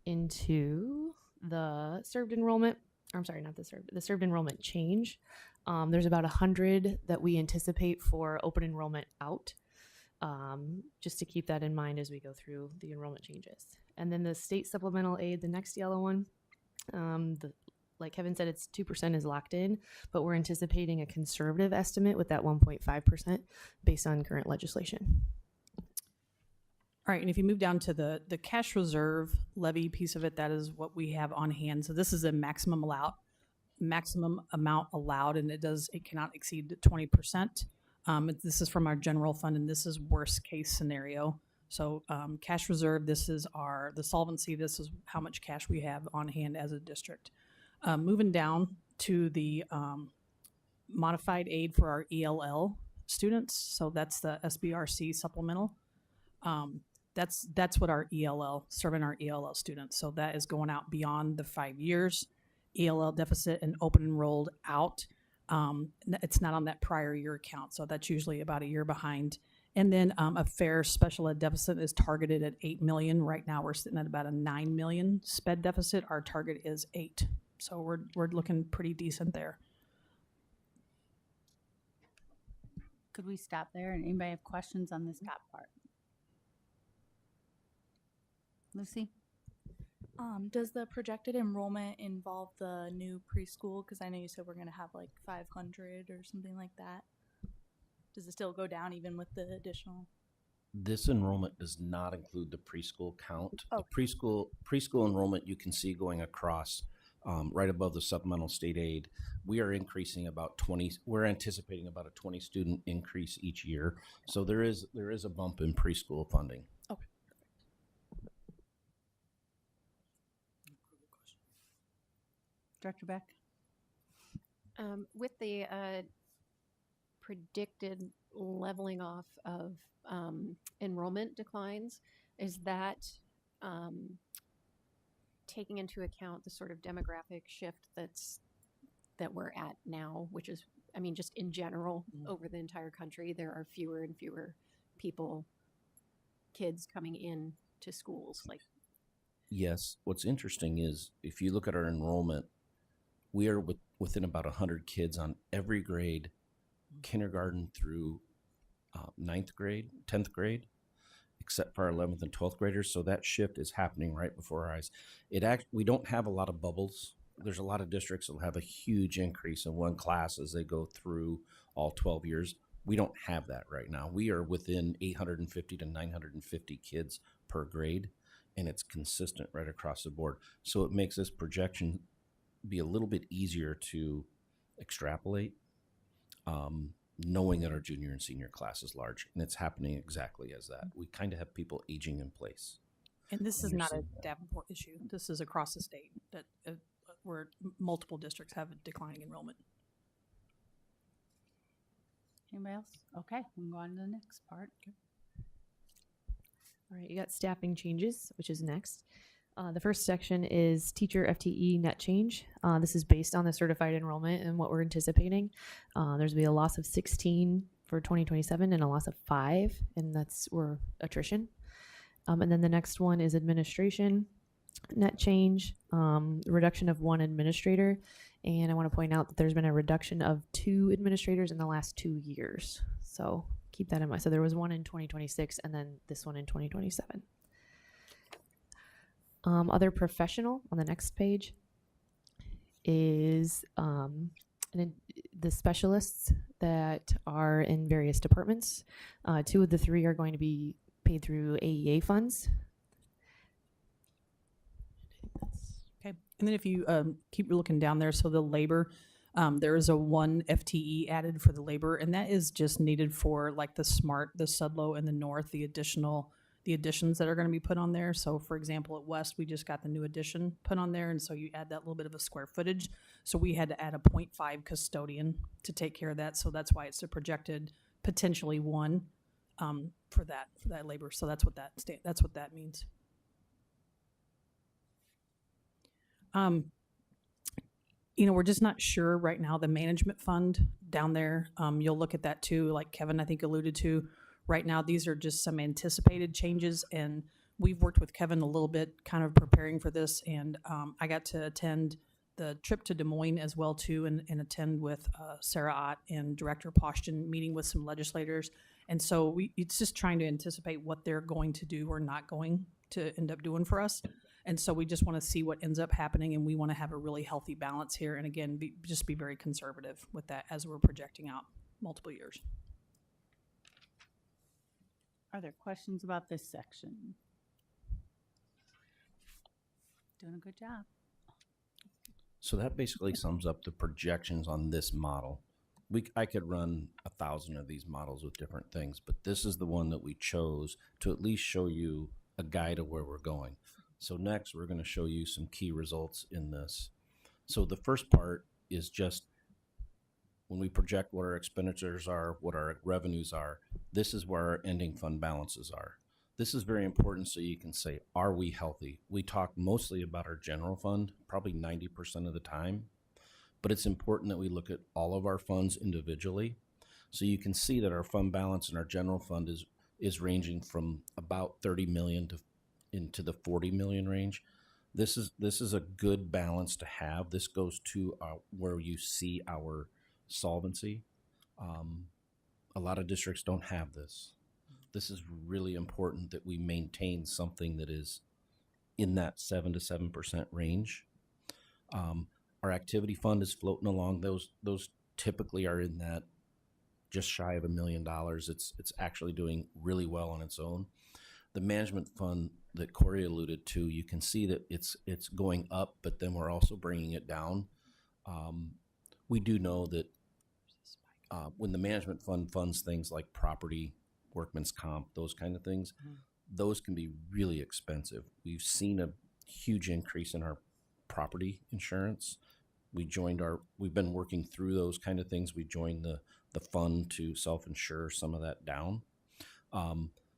into the served enrollment, the served enrollment change, there's about 100 that we anticipate for open enrollment out, just to keep that in mind as we go through the enrollment changes. And then the state supplemental aid, the next yellow one, like Kevin said, it's 2% is locked in, but we're anticipating a conservative estimate with that 1.5% based on current legislation. All right, and if you move down to the cash reserve levy piece of it, that is what we have on hand. So this is a maximum amount allowed, and it cannot exceed 20%. This is from our general fund, and this is worst case scenario. So cash reserve, this is the solvency, this is how much cash we have on hand as a district. Moving down to the modified aid for our ELL students. So that's the SBRC supplemental. That's what our serving our ELL students. So that is going out beyond the 5 years. ELL deficit and open enrolled out. It's not on that prior year account. So that's usually about a year behind. And then a fair special ed deficit is targeted at 8 million. Right now we're sitting at about a 9 million sped deficit. Our target is 8. So we're looking pretty decent there. Could we stop there? And anybody have questions on this top part? Lucy? Does the projected enrollment involve the new preschool? Because I know you said we're going to have like 500 or something like that. Does it still go down even with the additional? This enrollment does not include the preschool count. Okay. The preschool enrollment you can see going across right above the supplemental state aid. We are increasing about 20. We're anticipating about a 20 student increase each year. So there is a bump in preschool funding. Okay. Director Beck? With the predicted leveling off of enrollment declines, is that taking into account the sort of demographic shift that we're at now, which is, I mean, just in general over the entire country, there are fewer and fewer kids coming in to schools. Like, Yes. What's interesting is if you look at our enrollment, we are within about 100 kids on every grade, kindergarten through 9th grade, 10th grade, except for our 11th and 12th graders. So that shift is happening right before our eyes. We don't have a lot of bubbles. There's a lot of districts that will have a huge increase in one class as they go through all 12 years. We don't have that right now. We are within 850 to 950 kids per grade, and it's consistent right across the board. So it makes this projection be a little bit easier to extrapolate, knowing that our junior and senior class is large, and it's happening exactly as that. We kind of have people aging in place. And this is You're not a seeing that. Davenport issue. This is across the state that where multiple districts have a declining enrollment. Anybody else? Okay, we can go on to the next part. All right, you got staffing changes, which is next. The first section is teacher FTE net change. This is based on the certified enrollment and what we're anticipating. There's going to be a loss of 16 for 2027 and a loss of 5, and that's where attrition. And then the next one is administration net change, reduction of 1 administrator. And I want to point out that there's been a reduction of 2 administrators in the last 2 years. So keep that in mind. So there was one in 2026 and then this one in 2027. Other professional on the next page is the specialists that are in various departments. 2 of the 3 are going to be paid through AEA funds. Okay. And then if you keep looking down there, so the labor, there is a 1 FTE added for the labor, and that is just needed for like the SMART, the Sudlow, and the North, the additions that are going to be put on there. So for example, at West, we just got the new addition put on there, and so you add that little bit of a square footage. So we had to add a 0.5 custodian to take care of that. So that's why it's a projected potentially 1 for that labor. So that's what that means. We're just not sure right now. The management fund down there, you'll look at that too, like Kevin, I think, alluded to. Right now, these are just some anticipated changes, and we've worked with Kevin a little bit kind of preparing for this, and I got to attend the trip to Des Moines as well too, and attend with Sarah Ott and Director Poston, meeting with some legislators. And so it's just trying to anticipate what they're going to do or not going to end up doing for us. And so we just want to see what ends up happening, and we want to have a really healthy balance here. And again, just be very conservative with that as we're projecting out multiple years. Are there questions about this section? Doing a good job. So that basically sums up the projections on this model. I could run 1,000 of these models with different things, but this is the one that we chose to at least show you a guide of where we're going. So next, we're going to show you some key results in this. So the first part is just when we project what our expenditures are, what our revenues are, this is where our ending fund balances are. This is very important so you can say, are we healthy? We talk mostly about our general fund, probably 90% of the time, but it's important that we look at all of our funds individually. So you can see that our fund balance in our general fund is ranging from about 30 million to into the 40 million range. This is a good balance to have. This goes to where you see our solvency. A lot of districts don't have this. This is really important that we maintain something that is in that 7 to 7% range. Our activity fund is floating along. Those typically are in that just shy of $1 million. It's actually doing really well on its own. The management fund that Corey alluded to, you can see that it's going up, but then we're also bringing it down. We do know that when the management fund funds things like property, workman's comp, those kind of things, those can be really expensive. We've seen a huge increase in our property insurance. We've been working through those kind of things. We joined the fund to self-insure some of that down.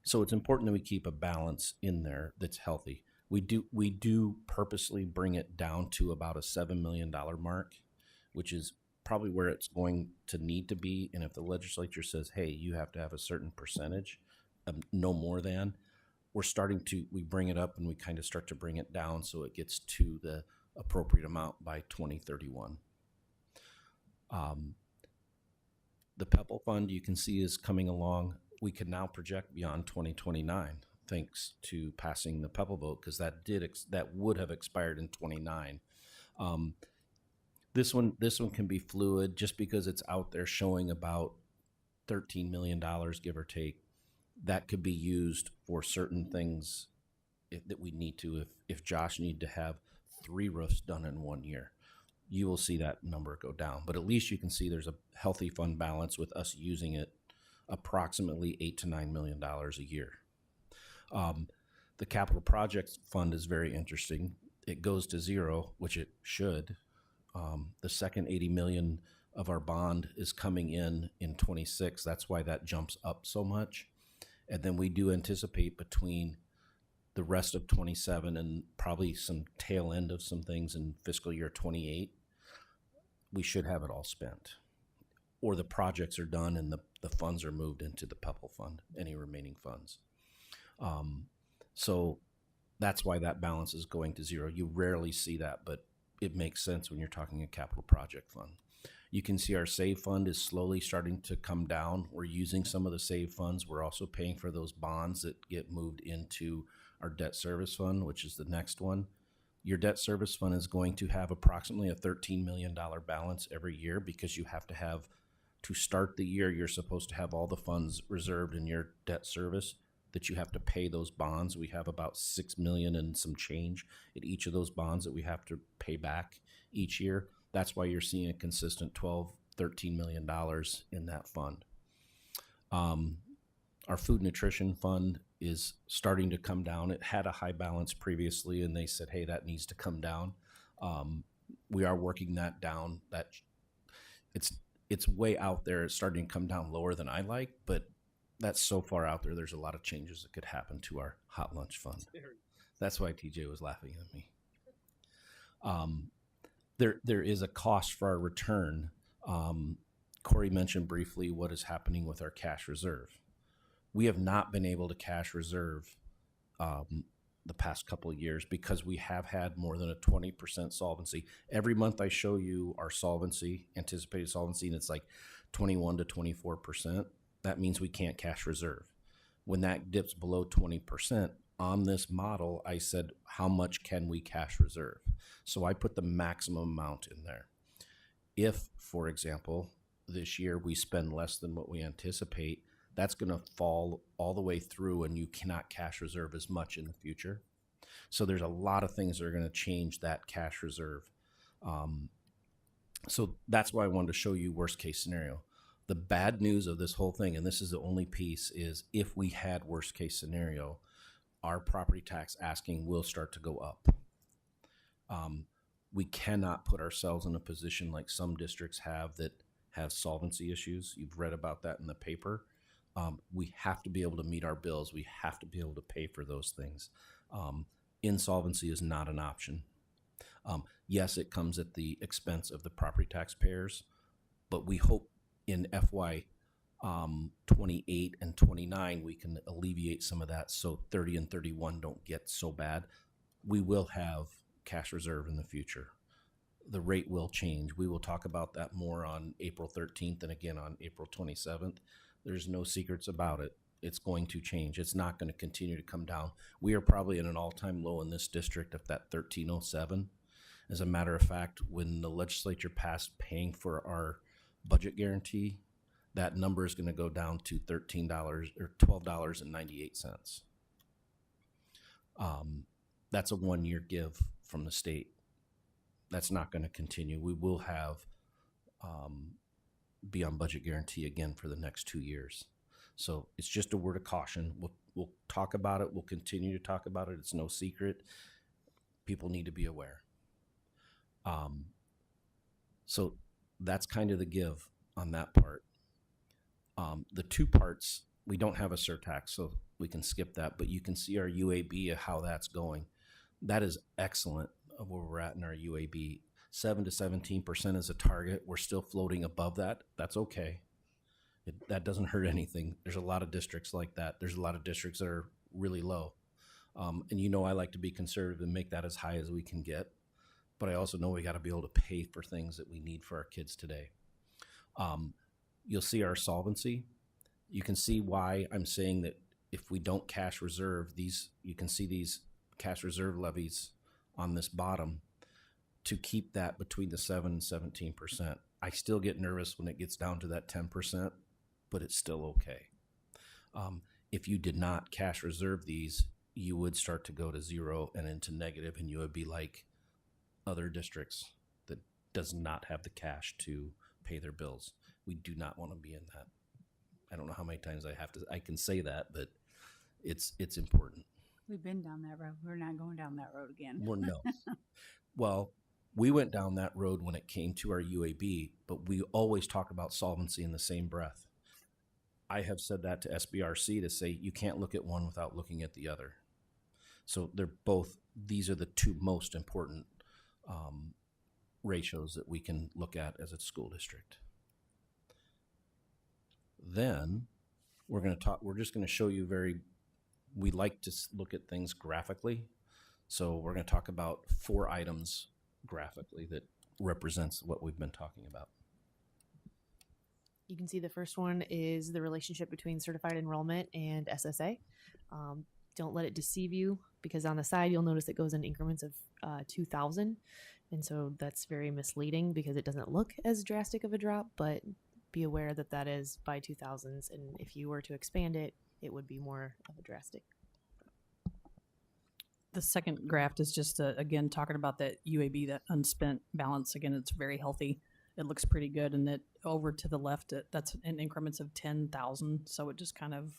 So it's important that we keep a balance in there that's healthy. We do purposely bring it down to about a $7 million mark, which is probably where it's going to need to be. And if the legislature says, hey, you have to have a certain percentage, no more than, we bring it up and we kind of start to bring it down so it gets to the appropriate amount by 2031. The PEPL fund you can see is coming along. We can now project beyond 2029 thanks to passing the PEPL vote, because that would have expired in 29. This one can be fluid just because it's out there showing about $13 million, give or take. That could be used for certain things that we need to. If Josh need to have 3 roofs done in 1 year, you will see that number go down. But at least you can see there's a healthy fund balance with us using it approximately $8 to $9 million a year. The capital projects fund is very interesting. It goes to zero, which it should. The second 80 million of our bond is coming in 26. That's why that jumps up so much. And then we do anticipate between the rest of 27 and probably some tail end of some things in fiscal year 28, we should have it all spent. Or the projects are done and the funds are moved into the PEPL fund, any remaining funds. So that's why that balance is going to zero. You rarely see that, but it makes sense when you're talking a capital project fund. You can see our SAVE fund is slowly starting to come down. We're using some of the SAVE funds. We're also paying for those bonds that get moved into our debt service fund, which is the next one. Your debt service fund is going to have approximately a $13 million balance every year, because you have to have, to start the year, you're supposed to have all the funds reserved in your debt service that you have to pay those bonds. We have about $6 million and some change at each of those bonds that we have to pay back each year. That's why you're seeing a consistent $13 million in that fund. Our food nutrition fund is starting to come down. It had a high balance previously, and they said, hey, that needs to come down. We are working that down. That it's way out there. It's starting to come down lower than I like, but that's so far out there. There's a lot of changes that could happen to our hot lunch fund. That's why TJ was laughing at me. There is a cost for our return. Corey mentioned briefly what is happening with our cash reserve. We have not been able to cash reserve the past couple of years because we have had more than a 20% solvency. Every month I show you our solvency, anticipated solvency, and it's like 21 to 24%. That means we can't cash reserve. When that dips below 20%, on this model, I said, how much can we cash reserve? So I put the maximum amount in there. If, for example, this year we spend less than what we anticipate, that's going to fall all the way through and you cannot cash reserve as much in the future. So there's a lot of things that are going to change that cash reserve. So that's why I wanted to show you worst case scenario. The bad news of this whole thing, and this is the only piece, is if we had worst case scenario, our property tax asking will start to go up. We cannot put ourselves in a position like some districts have that have solvency issues. You've read about that in the paper. We have to be able to meet our bills. We have to be able to pay for those things. Insolvency is not an option. Yes, it comes at the expense of the property taxpayers, but we hope in FY 28 and 29 we can alleviate some of that so 30 and 31 don't get so bad. We will have cash reserve in the future. The rate will change. We will talk about that more on April 13th and again on April 27th. There's no secrets about it. it's going to change. It's not going to continue to come down. We are probably at an all-time low in this district of that 1307. As a matter of fact, when the legislature passed paying for our budget guarantee, that number is going to go down to $13 or $12.98. That's a 1-year give from the state. That's not going to continue. We will have be on budget guarantee again for the next 2 years. So it's just a word of caution. We'll talk about it. We'll continue to talk about it. It's no secret. People need to be aware. So that's kind of the give on that part. The two parts, we don't have a surtax, so we can skip that, but you can see our UAB, how that's going. That is excellent of where we're at in our UAB. 7 to 17% is a target. We're still floating above that. That's okay. That doesn't hurt anything. There's a lot of districts like that. There's a lot of districts that are really low. And you know I like to be conservative and make that as high as we can get. But I also know we got to be able to pay for things that we need for our kids today. You'll see our solvency. You can see why I'm saying that if we don't cash reserve these, you can see these cash reserve levies on this bottom to keep that between the 7 and 17%. I still get nervous when it gets down to that 10%, but it's still okay. If you did not cash reserve these, you would start to go to zero and into negative, and you would be like other districts that does not have the cash to pay their bills. We do not want to be in that. I don't know how many times I can say that, but it's important. We've been down that road. We're not going down that road again. Well, no. Well, we went down that road when it came to our UAB, but we always talk about solvency in the same breath. I have said that to SBRC to say you can't look at one without looking at the other. So these are the two most important ratios that we can look at as a school district. Then we're just going to show you we like to look at things graphically. So we're going to talk about 4 items graphically that represents what we've been talking about. You can see the first one is the relationship between certified enrollment and SSA. Don't let it deceive you, because on the side you'll notice it goes in increments of 2,000, and so that's very misleading because it doesn't look as drastic of a drop, but be aware that that is by 2,000s, and if you were to expand it, it would be more of a drastic. The second graph is just, again, talking about that UAB, that unspent balance. Again, it's very healthy. It looks pretty good. And that over to the left, that's in increments of 10,000. So it just kind of,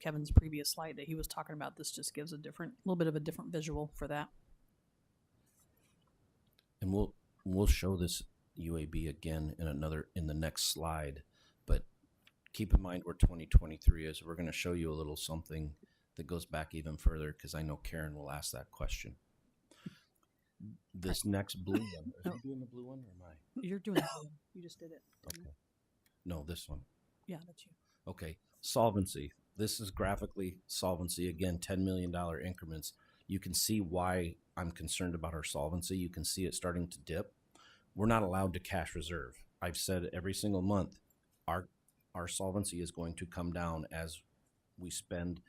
Kevin's previous slide that he was talking about, this just gives a little bit of a different visual for that. And we'll show this UAB again in the next slide. But keep in mind where 2023 is. We're going to show you a little something that goes back even further, because I know Karen will ask that question. This next blue one, are you doing the blue one or am I? You're doing it. You just did it. Okay. No, this one. Yeah, that's you. Okay. Solvency. This is graphically solvency. Again, $10 million increments. You can see why I'm concerned about our solvency. You can see it starting to dip. We're not allowed to cash reserve. I've said every single month, our solvency is going to come down as we spend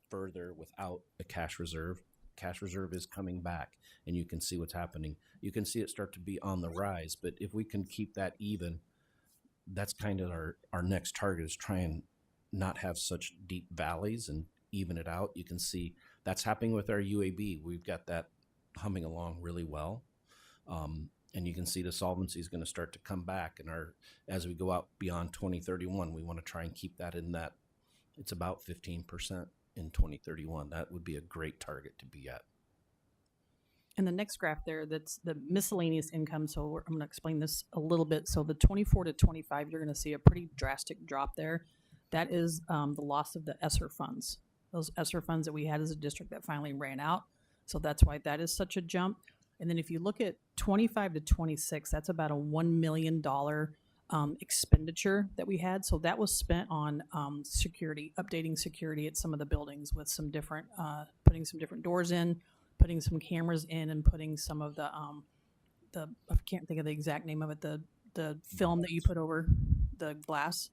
further without a cash reserve. Cash reserve is coming back, and you can see what's happening. You can see it start to be on the rise, but if we can keep that even, that's kind of our next target, is try and not have such deep valleys and even it out. You can see that's happening with our UAB. We've got that humming along really well. And you can see the solvency is going to start to come back. And as we go out beyond 2031, we want to try and keep that in that. It's about 15% in 2031. That would be a great target to be at. And the next graph there, that's the miscellaneous income. So I'm going to explain this a little bit. So the 24 to 25, you're going to see a pretty drastic drop there. That is the loss of the ESSER funds. Those ESSER funds that we had as a district that finally ran out. So that's why that is such a jump. And then if you look at 25 to 26, that's about a $1 million expenditure that we had. So that was spent on security, updating security at some of the buildings with some different, putting some different doors in, putting some cameras in, and putting some of the I can't think of the exact name of it, the film that you put over the glass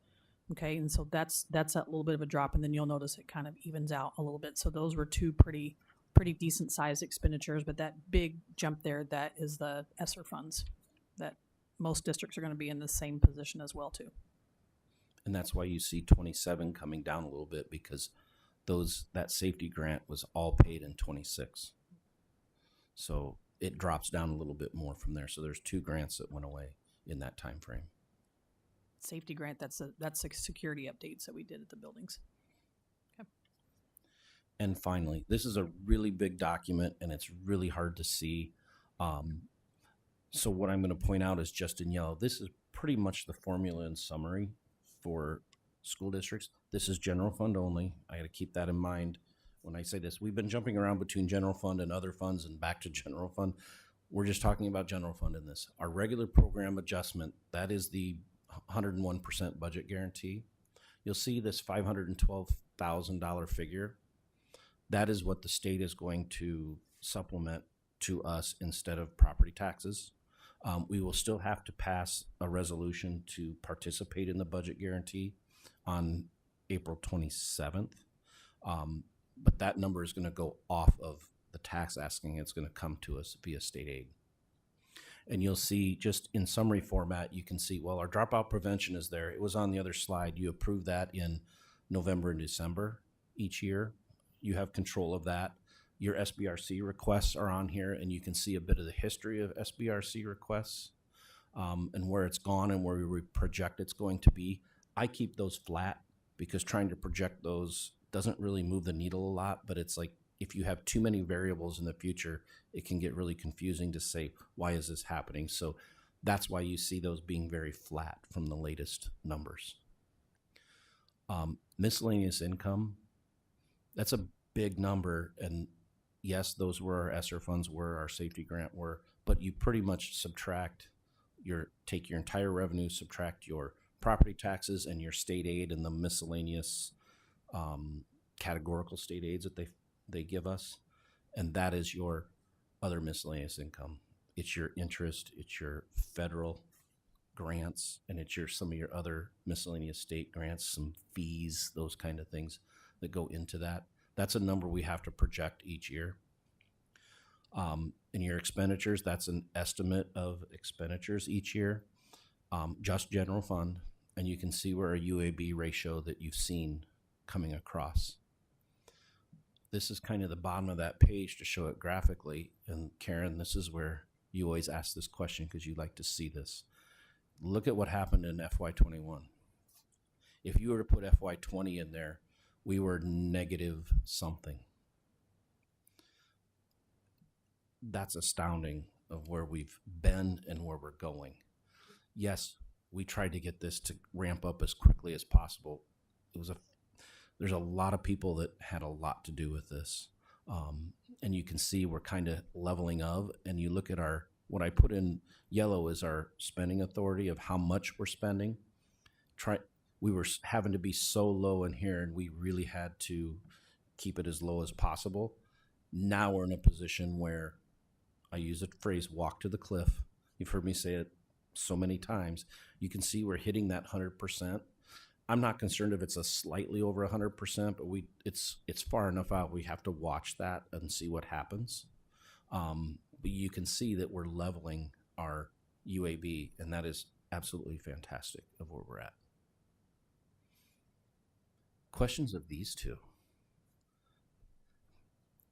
Okay, and so that's a little bit of a drop, and then you'll notice it kind of evens out a little bit. So those were two pretty decent sized expenditures, but that big jump there, that is the ESSER funds that most districts are going to be in the same position as well too. And that's why you see 27 coming down a little bit, because that safety grant was all paid in 26. So it drops down a little bit more from there. So there's 2 grants that went away in that time frame. Safety grant, that's security updates that we did at the buildings. Okay. And finally, this is a really big document and it's really hard to see. So what I'm going to point out is just in yellow. This is pretty much the formula and summary for school districts. This is general fund only. I got to keep that in mind when I say this. We've been jumping around between general fund and other funds and back to general fund. We're just talking about general fund in this. Our regular program adjustment, that is the 101% budget guarantee. You'll see this $512,000 figure. That is what the state is going to supplement to us instead of property taxes. We will still have to pass a resolution to participate in the budget guarantee on April 27th. But that number is going to go off of the tax asking. It's going to come to us via state aid. And you'll see just in summary format, you can see, well, our dropout prevention is there. It was on the other slide. You approve that in November and December each year. You have control of that. Your SBRC requests are on here, and you can see a bit of the history of SBRC requests and where it's gone and where we project it's going to be. I keep those flat because trying to project those doesn't really move the needle a lot, but it's like if you have too many variables in the future, it can get really confusing to say, why is this happening? So that's why you see those being very flat from the latest numbers. Miscellaneous income, that's a big number. And yes, those were our ESSER funds, were our safety grant were, but you pretty much take your entire revenue, subtract your property taxes and your state aid and the miscellaneous categorical state aids that they give us, and that is your other miscellaneous income. It's your interest, it's your federal grants, and it's some of your other miscellaneous state grants, some fees, those kind of things that go into that. That's a number we have to project each year. In your expenditures, that's an estimate of expenditures each year, just general fund, and you can see where a UAB ratio that you've seen coming across. This is kind of the bottom of that page to show it graphically. And Karen, this is where you always ask this question because you like to see this. Look at what happened in FY21. If you were to put FY20 in there, we were negative something. That's astounding of where we've been and where we're going. Yes, we tried to get this to ramp up as quickly as possible. There's a lot of people that had a lot to do with this. And you can see we're kind of leveling of, and you look at what I put in yellow is our spending authority of how much we're spending. We were having to be so low in here, and we really had to keep it as low as possible. Now we're in a position where I use the phrase walk to the cliff. You've heard me say it so many times. You can see we're hitting that 100%. I'm not concerned if it's a slightly over 100%, but it's far enough out. We have to watch that and see what happens. But you can see that we're leveling our UAB, and that is absolutely fantastic of where we're at. Questions of these two?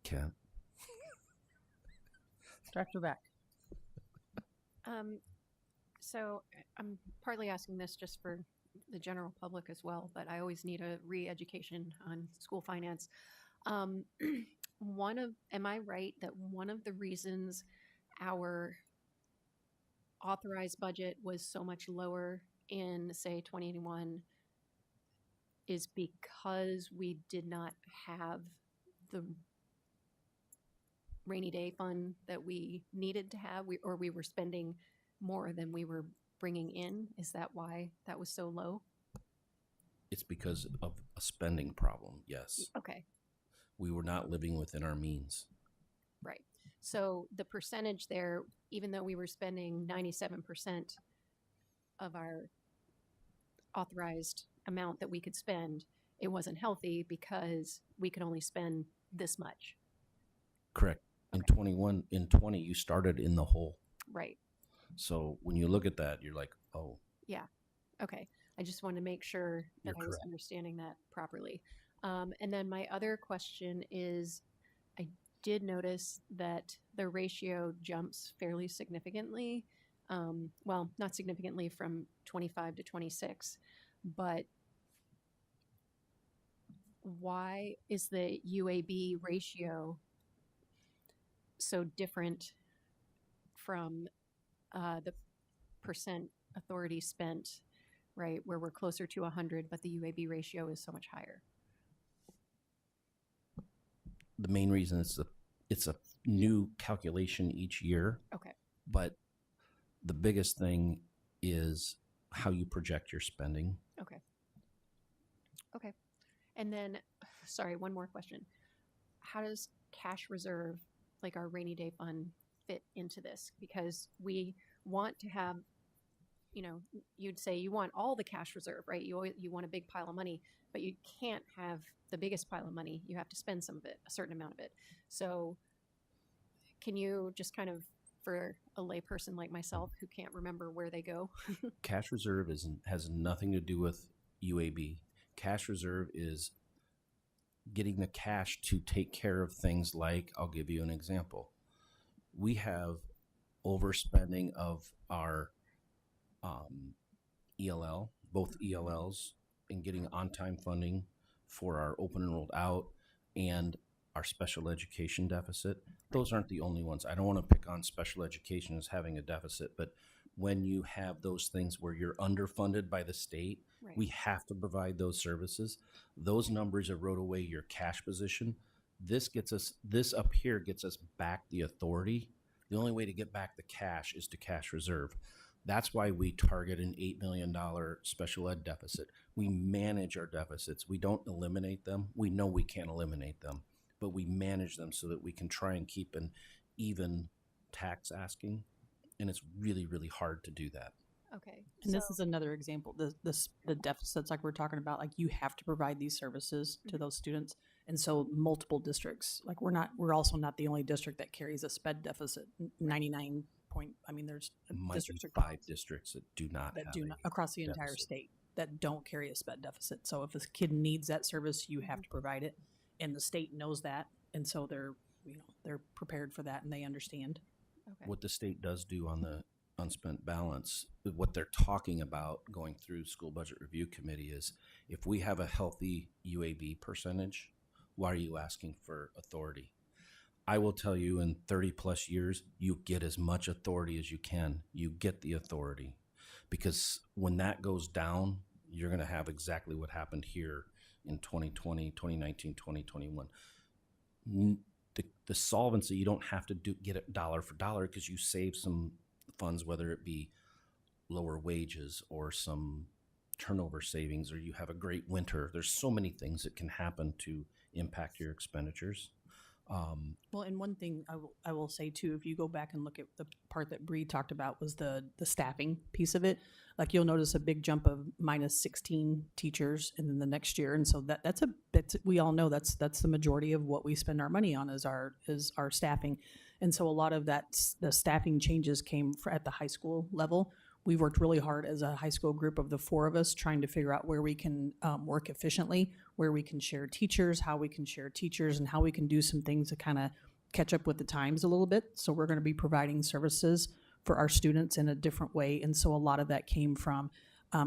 Ken? Director Beck. So I'm partly asking this just for the general public as well, but I always need a re-education on school finance. Am I right that one of the reasons our authorized budget was so much lower in, say, 2021 is because we did not have the rainy day fund that we needed to have, or we were spending more than we were bringing in? Is that why that was so low? It's because of a spending problem, yes. Okay. We were not living within our means. Right. So the percentage there, even though we were spending 97% of our authorized amount that we could spend, it wasn't healthy because we could only spend this much. Correct. In 20, you started in the hole. Right. So when you look at that, you're like, oh, Yeah. Okay. I just wanted to make sure that You're I was correct. understanding that properly. And then my other question is, I did notice that the ratio jumps fairly significantly. Well, not significantly from 25 to 26, but why is the UAB ratio so different from the percent authority spent, right, where we're closer to 100, but the UAB ratio is so much higher? the main reason it's a new calculation each year. Okay. But the biggest thing is how you project your spending. Okay. Okay. And then, sorry, one more question. How does cash reserve, like our rainy day fund, fit into this? Because we want to have, you know, you'd say you want all the cash reserve, right? You want a big pile of money, but you can't have the biggest pile of money. You have to spend some of it, a certain amount of it. So can you just kind of, for a layperson like myself who can't remember where they go? Cash reserve has nothing to do with UAB. Cash reserve is getting the cash to take care of things like, I'll give you an example. We have overspending of our ELL, both ELLs, and getting on-time funding for our open enrolled out and our special education deficit. Those aren't the only ones. I don't want to pick on special education as having a deficit, but when you have those things where you're underfunded by the state, Right. we have to provide those services. Those numbers erode away your cash position. This up here gets us back the authority. The only way to get back the cash is to cash reserve. That's why we target an $8 million special ed deficit. We manage our deficits. We don't eliminate them. We know we can't eliminate them, but we manage them so that we can try and keep an even tax asking. And it's really, really hard to do that. Okay. And this is another example. The deficits, like we're talking about, like you have to provide these services to those students. And so multiple districts, like we're also not the only district that carries a SPED deficit. 99 point, I mean, there's Might districts be across, 5 districts that do not that have do a not, across the entire deficit. state that don't carry a SPED deficit. So if a kid needs that service, you have to provide it, and the state knows that, and so they're prepared for that and they understand. Okay. What the state does do on the unspent balance, what they're talking about going through school budget review committee is, if we have a healthy UAB percentage, why are you asking for authority? I will tell you, in 30 plus years, you get as much authority as you can. You get the authority, because when that goes down, you're going to have exactly what happened here in 2020, 2019, 2021. The solvency, you don't have to get it dollar for dollar, because you save some funds, whether it be lower wages or some turnover savings, or you have a great winter. There's so many things that can happen to impact your expenditures. Well, and one thing I will say too, if you go back and look at the part that Bree talked about, was the staffing piece of it. Like you'll notice a big jump of minus 16 teachers, and then the next year, and so that's we all know that's the majority of what we spend our money on is our staffing, and so a lot of the staffing changes came at the high school level. We worked really hard as a high school group of the 4 of us trying to figure out where we can work efficiently, where we can share teachers, how we can share teachers, and how we can do some things to kind of catch up with the times a little bit. So we're going to be providing services for our students in a different way. And so a lot of that came from,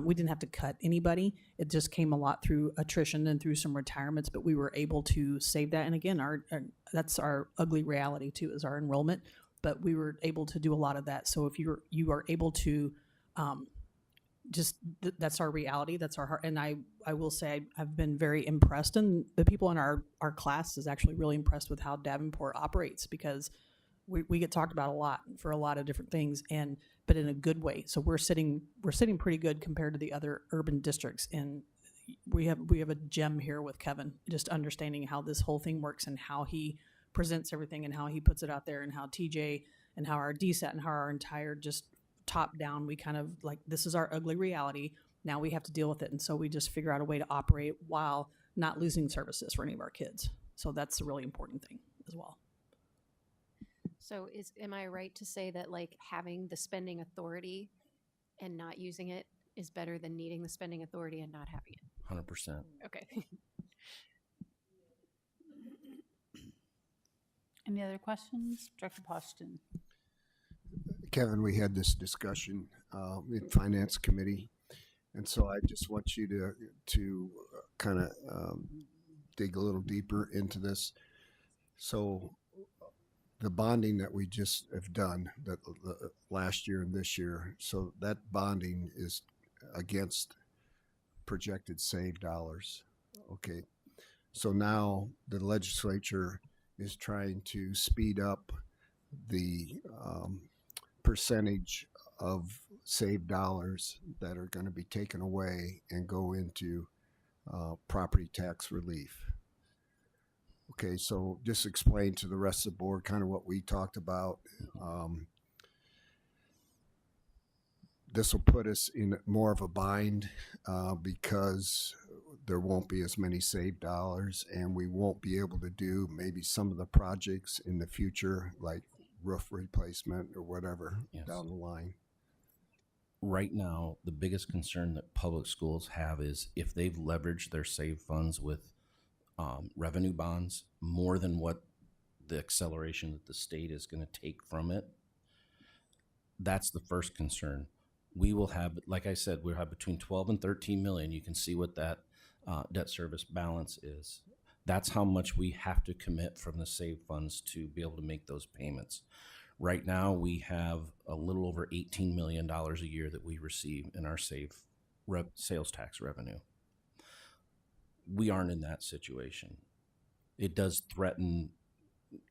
we didn't have to cut anybody. It just came a lot through attrition and through some retirements, but we were able to save that. And again, that's our ugly reality too, is our enrollment. But we were able to do a lot of that. So if you are able to, that's our reality. That's our heart. And I will say I've been very impressed, and the people in our class is actually really impressed with how Davenport operates, because we get talked about a lot for a lot of different things, but in a good way. So we're sitting pretty good compared to the other urban districts. And we have a gem here with Kevin, just understanding how this whole thing works and how he presents everything and how he puts it out there, and how TJ and how our DSAT and how our entire just top down, we kind of like, this is our ugly reality. Now we have to deal with it. And so we just figure out a way to operate while not losing services for any of our kids. So that's a really important thing as well. So am I right to say that like having the spending authority and not using it is better than needing the spending authority and not having it? 100%. Okay. Any other questions? Director Poston. Kevin, we had this discussion in Finance Committee, and so I just want you to kind of dig a little deeper into this. So the bonding that we just have done that last year and this year, so that bonding is against projected saved dollars. Okay. So now the legislature is trying to speed up the percentage of saved dollars that are going to be taken away and go into property tax relief. Okay, so just explain to the rest of the board kind of what we talked about. This will put us in more of a bind because there won't be as many saved dollars, and we won't be able to do maybe some of the projects in the future, like roof replacement or whatever down the line. Right now, the biggest concern that public schools have is if they've leveraged their saved funds with revenue bonds more than what the acceleration that the state is going to take from it, that's the first concern. We will have, like I said, we'll have between 12 and 13 million. You can see what that debt service balance is. That's how much we have to commit from the saved funds to be able to make those payments. Right now, we have a little over $18 million a year that we receive in our sales tax revenue. We aren't in that situation. It does threaten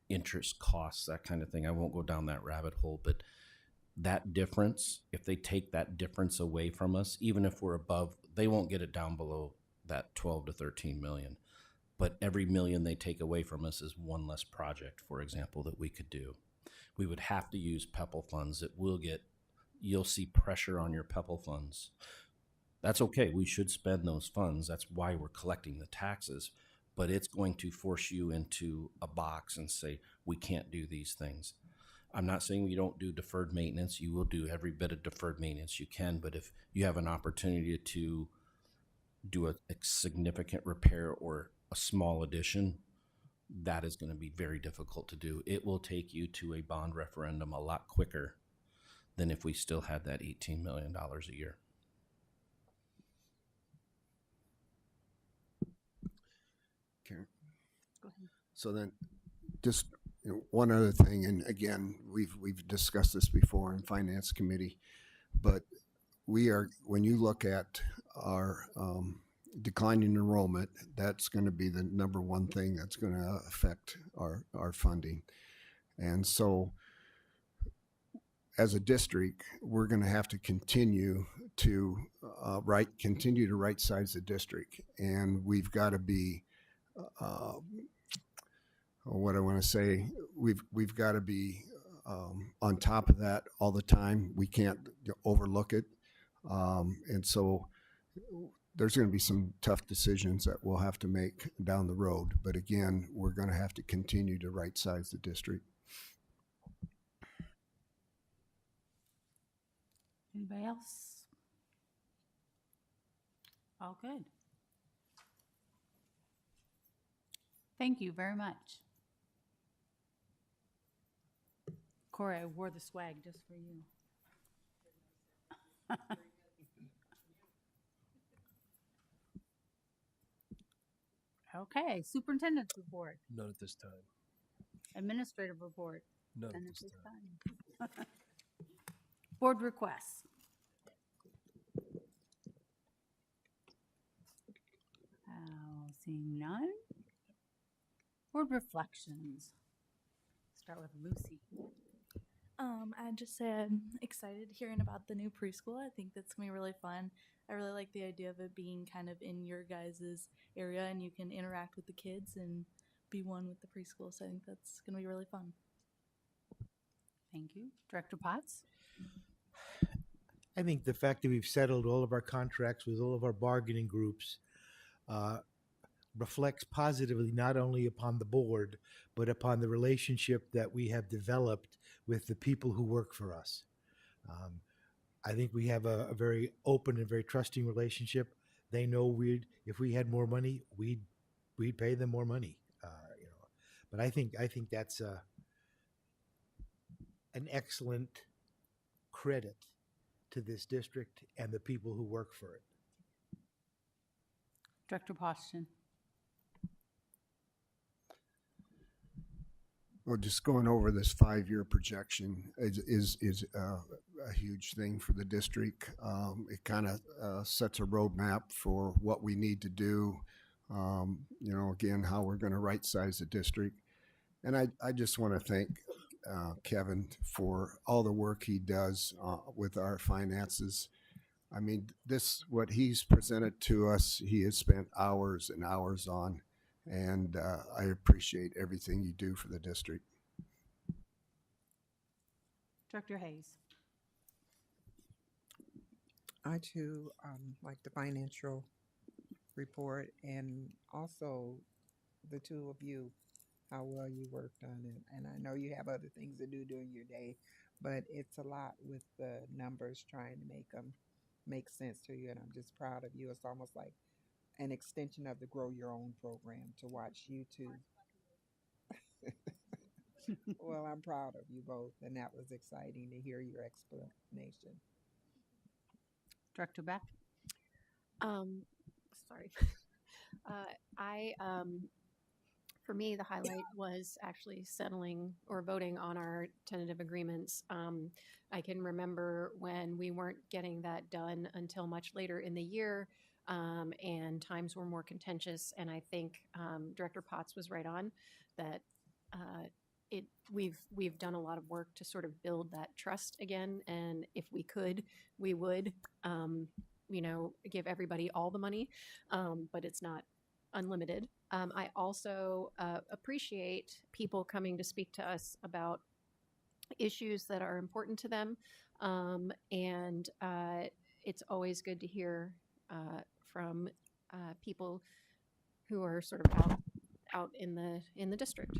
interest costs, that kind of thing. I won't go down that rabbit hole, but that difference, if they take that difference away from us, even if we're above, they won't get it down below that 12 to 13 million. But every million they take away from us is one less project, for example, that we could do. We would have to use PEPAL funds. You'll see pressure on your PEPAL funds. That's okay. We should spend those funds. That's why we're collecting the taxes. But it's going to force you into a box and say, we can't do these things. I'm not saying you don't do deferred maintenance. You will do every bit of deferred maintenance you can. But if you have an opportunity to do a significant repair or a small addition, that is going to be very difficult to do. It will take you to a bond referendum a lot quicker than if we still had that $18 million a year. Okay. Go ahead. So then just one other thing, and again, we've discussed this before in Finance Committee, but when you look at our declining enrollment, that's going to be the number one thing that's going to affect our funding. And so as a district, we're going to have to continue to right size the district, and we've got to be what I want to say, we've got to be on top of that all the time. We can't overlook it, and so there's going to be some tough decisions that we'll have to make down the road. But again, we're going to have to continue to right size the district. Anybody else? All good. Thank you very much. Corey, I wore the swag just for you. Okay, superintendent's report, None at this time. administrative report. None None at this time. time. Board requests. Seeing none. Board reflections. Start with Lucy. I just say I'm excited hearing about the new preschool. I think that's gonna be really fun. I really like the idea of it being kind of in your guys' area and you can interact with the kids and be one with the preschool. So I think that's gonna be really fun. Thank you. Director Potts? I think the fact that we've settled all of our contracts with all of our bargaining groups uh, reflects positively not only upon the board, but upon the relationship that we have developed with the people who work for us. Um, I think we have a very open and very trusting relationship. They know if we had more money, we'd pay them more money. You know, but I think that's an excellent credit to this district and the people who work for it. Director Poston. Well, just going over this 5-year projection is a huge thing for the district. It kind of sets a roadmap for what we need to do. You know, again, how we're going to right size the district. And I just want to thank Kevin for all the work he does with our finances. I mean, what he's presented to us, he has spent hours and hours on, and I appreciate everything you do for the district. Director Hayes. I too like the financial report, and also the two of you, how well you worked on it. And I know you have other things to do during your day, but it's a lot with the numbers, trying to make them make sense to you. And I'm just proud of you. It's almost like an extension of the Grow Your Own program to watch you two. Well, I'm proud of you both, and that was exciting to hear your explanation. Director Beck. Sorry. For me, the highlight was actually settling or voting on our tentative agreements. I can remember when we weren't getting that done until much later in the year, and times were more contentious. And I think Director Potts was right on that. We've done a lot of work to sort of build that trust again, and if we could, we would, give everybody all the money, but it's not unlimited. I also appreciate people coming to speak to us about issues that are important to them, and it's always good to hear from people who are sort of out in the district.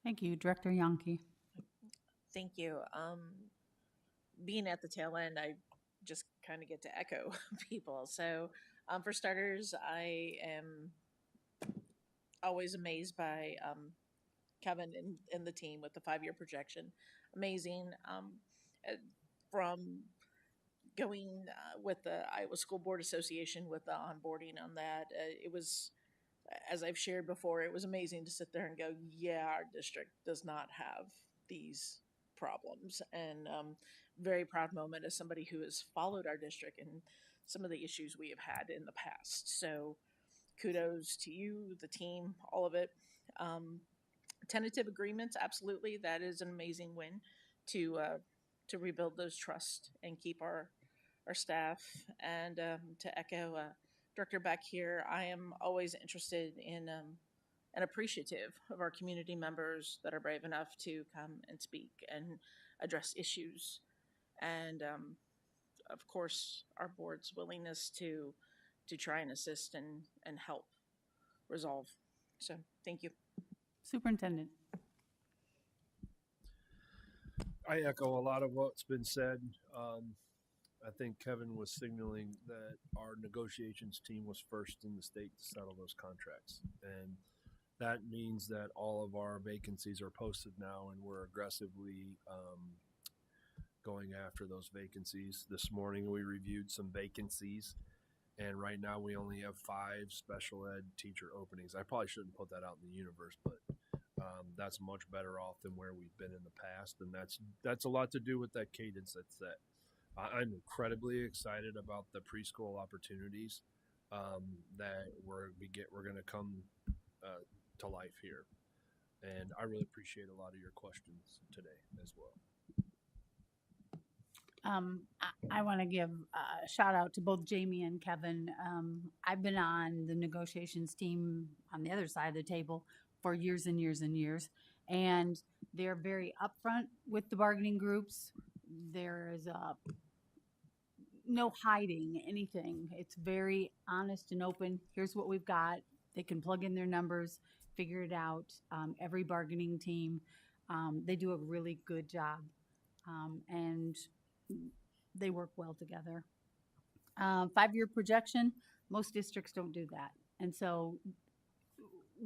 Thank you. Director Yonke. Thank you. Being at the tail end, I just kind of get to echo people. So, for starters, I am always amazed by Kevin and the team with the 5-year projection. Amazing. From going with the Iowa School Board Association with the onboarding on that, it was, as I've shared before, it was amazing to sit there and go, yeah, our district does not have these problems. And very proud moment as somebody who has followed our district and some of the issues we have had in the past. So kudos to you, the team, all of it. Tentative agreements, absolutely. That is an amazing win to rebuild those trust and keep our staff. And to echo Director Beck here, I am always interested in and appreciative of our community members that are brave enough to come and speak and address issues. And of course, our board's willingness to try and assist and help resolve. So thank you. Superintendent. I echo a lot of what's been said. I think Kevin was signaling that our negotiations team was first in the state to settle those contracts. And that means that all of our vacancies are posted now, and we're aggressively going after those vacancies. This morning we reviewed some vacancies, and right now we only have 5 special ed teacher openings. I probably shouldn't put that out in the universe, but that's much better off than where we've been in the past, and that's a lot to do with that cadence that's set. I'm incredibly excited about the preschool opportunities that we're going to come to life here, and I really appreciate a lot of your questions today as well. I want to give a shout out to both Jamie and Kevin. I've been on the negotiations team on the other side of the table for years and years and years, and they're very upfront with the bargaining groups. There is a no hiding anything. It's very honest and open. Here's what we've got. They can plug in their numbers, figure it out. Every bargaining team, they do a really good job, and they work well together. 5-year projection, most districts don't do that. And so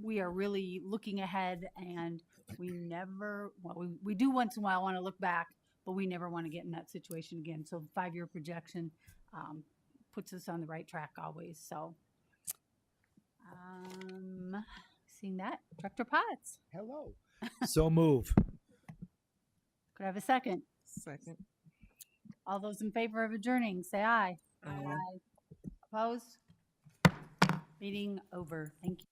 we are really looking ahead, and we never, well, we do once in a while want to look back, but we never want to get in that situation again. So 5-year projection puts us on the right track always. So seeing that, Director Potts, Hello. So move. could I have a second? Second. All those in favor of adjourning, say aye. Aye. Opposed? Meeting over. Thank you.